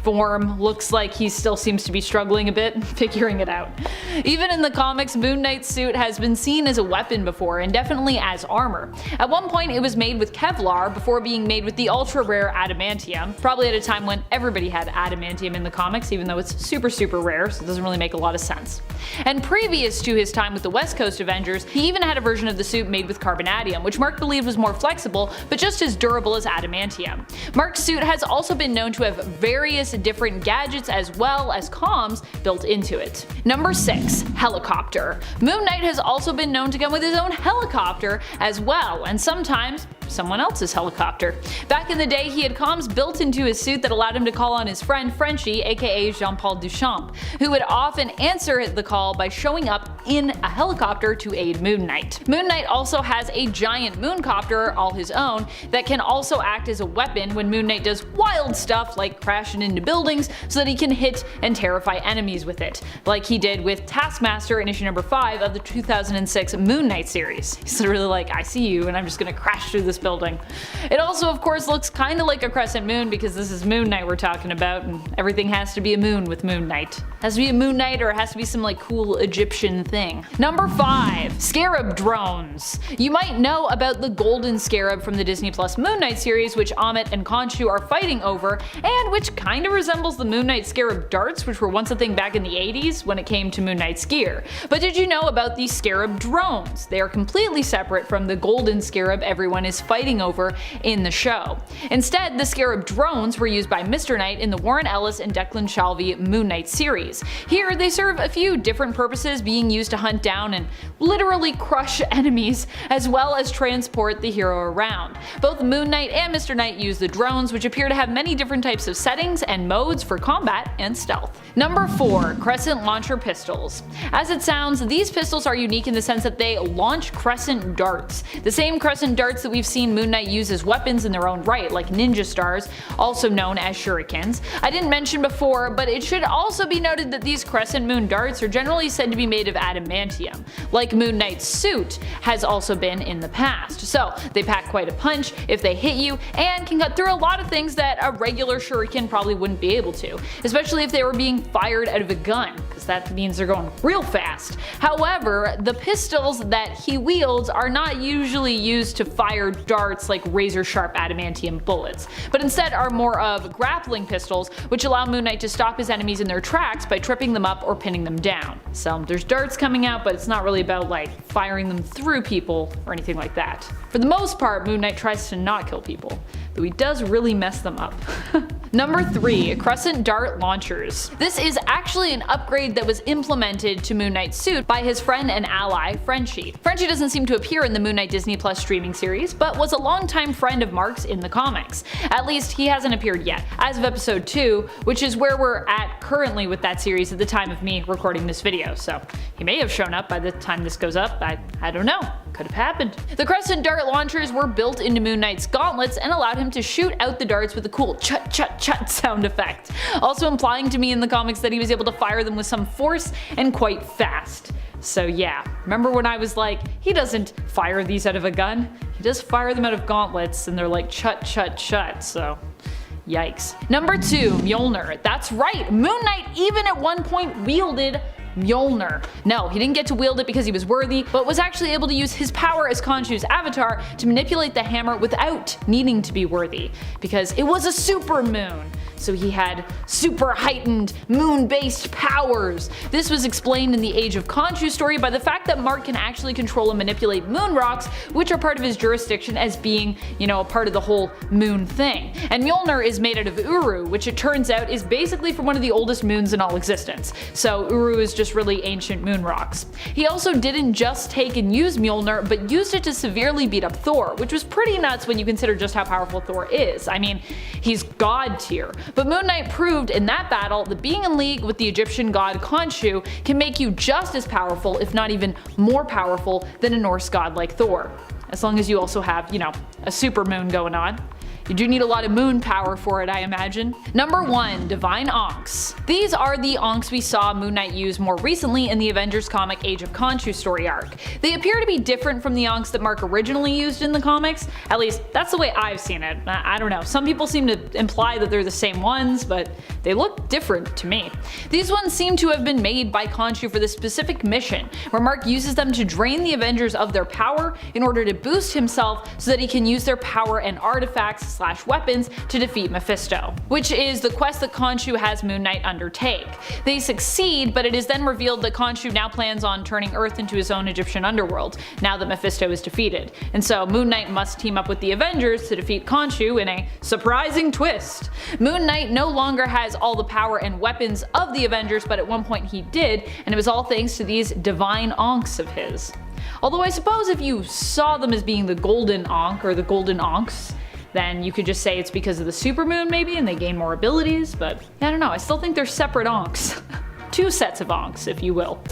form looks like he still seems to be struggling a bit figuring it out. Even in the comics, Moon Knight's suit has been seen as a weapon before and definitely as armor. At one point it was made with Kevlar before being made with the ultra rare adamantium, probably at a time when everybody had adamantium in the comics even though it's super rare, so it doesn't really make a lot of sense. And previous to his time with the West Coast Avengers, he even had a version of the suit made with carbonadium, which Mark believed was more flexible but just as durable as adamantium. Mark's suit has also been known to have various different gadgets as well as comms built into it. Number 6. Helicopter. Moon Knight has also been known to come with his own helicopter as well, and sometimes someone else's helicopter. Back in the day, he had comms built into his suit that allowed him to call on his friend Frenchie, aka Jean-Paul Duchamp, who would often answer the call by showing up in a helicopter to aid Moon Knight. Moon Knight also has a giant mooncopter all his own that can also act as a weapon when Moon Knight does wild stuff like crashing into buildings so that he can hit and terrify enemies with it, like he did with Taskmaster in issue number 5 of the 2006 Moon Knight series. He's literally like, I see you and I'm just gonna crash through this building. It also of course looks kinda like a crescent moon because this is Moon Knight we're talking about and everything has to be a moon with Moon Knight. It has to be a Moon Knight or it has to be some like cool Egyptian thing. Number 5. Scarab drones. You might know about the golden scarab from the Disney Plus Moon Knight series, which Amit and Khonshu are fighting over, and which kinda resembles the Moon Knight scarab darts, which were once a thing back in the 80s when it came to Moon Knight's gear. But did you know about the scarab drones? They are completely separate from the golden scarab everyone is fighting over in the show. Instead, the scarab drones were used by Mr. Knight in the Warren Ellis and Declan Shalvey Moon Knight series. Here, they serve a few different purposes, being used to hunt down and literally crush enemies, as well as transport the hero around. Both Moon Knight and Mr. Knight use the drones, which appear to have many different types of settings and modes for combat and stealth. Number 4. Crescent launcher pistols. As it sounds, these pistols are unique in the sense that they launch crescent darts. The same crescent darts that we've seen Moon Knight use as weapons in their own right, like ninja stars, also known as shurikens. I didn't mention before, but it should also be noted that these crescent moon darts are generally said to be made of adamantium, like Moon Knight's suit has also been in the past. So they pack quite a punch if they hit you and can cut through a lot of things that a regular shuriken probably wouldn't be able to, especially if they were being fired out of a gun, because that means they're going real fast. However, the pistols that he wields are not usually used to fire darts like razor sharp adamantium bullets, but instead are more of grappling pistols, which allow Moon Knight to stop his enemies in their tracks by tripping them up or pinning them down. So there's darts coming out, but it's not really about like firing them through people or anything like that. For the most part, Moon Knight tries to not kill people, though he does really mess them up. Number 3. Crescent dart launchers. This is actually an upgrade that was implemented to Moon Knight's suit by his friend and ally, Frenchie. Frenchie doesn't seem to appear in the Moon Knight Disney Plus streaming series, but was a longtime friend of Mark's in the comics. At least he hasn't appeared yet, as of episode 2, which is where we're at currently with that series at the time of me recording this video, so he may have shown up by the time this goes up, I don't know. Could have happened. The Crescent Dart launchers were built into Moon Knight's gauntlets and allowed him to shoot out the darts with a cool chut chut chut sound effect, also implying to me in the comics that he was able to fire them with some force and quite fast. So yeah, remember when I was like, he doesn't fire these out of a gun, he does fire them out of gauntlets and they're like chut chut chut, so yikes. Number 2, Mjolnir. That's right, Moon Knight even at one point wielded Mjolnir. No, he didn't get to wield it because he was worthy, but was actually able to use his power as Khonshu's avatar to manipulate the hammer without needing to be worthy, because it was a super moon. So he had super heightened moon-based powers. This was explained in the Age of Khonshu story by the fact that Mark can actually control and manipulate moon rocks, which are part of his jurisdiction as being, a part of the whole moon thing. And Mjolnir is made out of Uru, which it turns out is basically from one of the oldest moons in all existence. So Uru is just really ancient moon rocks. He also didn't just take and use Mjolnir, but used it to severely beat up Thor, which was pretty nuts when you consider just how powerful Thor is. I mean, he's god tier. But Moon Knight proved in that battle that being in league with the Egyptian god Khonshu can make you just as powerful, if not even more powerful, than a Norse god like Thor. As long as you also have, a super moon going on. You do need a lot of moon power for it, I imagine. Number 1, Divine Ankhs. These are the Ankhs we saw Moon Knight use more recently in the Avengers comic Age of Khonshu story arc. They appear to be different from the Ankhs that Mark originally used in the comics, at least that's the way I've seen it. I don't know, some people seem to imply that they're the same ones, but they look different to me. These ones seem to have been made by Khonshu for this specific mission, where Mark uses them to drain the Avengers of their power in order to boost himself so that he can use their power and artifacts / weapons to defeat Mephisto, which is the quest that Khonshu has Moon Knight undertake. They succeed, but it is then revealed that Khonshu now plans on turning Earth into his own Egyptian underworld, now that Mephisto is defeated. And so Moon Knight must team up with the Avengers to defeat Khonshu in a surprising twist. Moon Knight no longer has all the power and weapons of the Avengers, but at one point he did, and it was all thanks to these divine Ankhs of his. Although I suppose if you saw them as being the golden Ankh or the golden Ankhs, then you could just say it's because of the supermoon maybe and they gain more abilities, but I don't know, I still think they're separate Ankhs. 2 sets of Ankhs, if you will.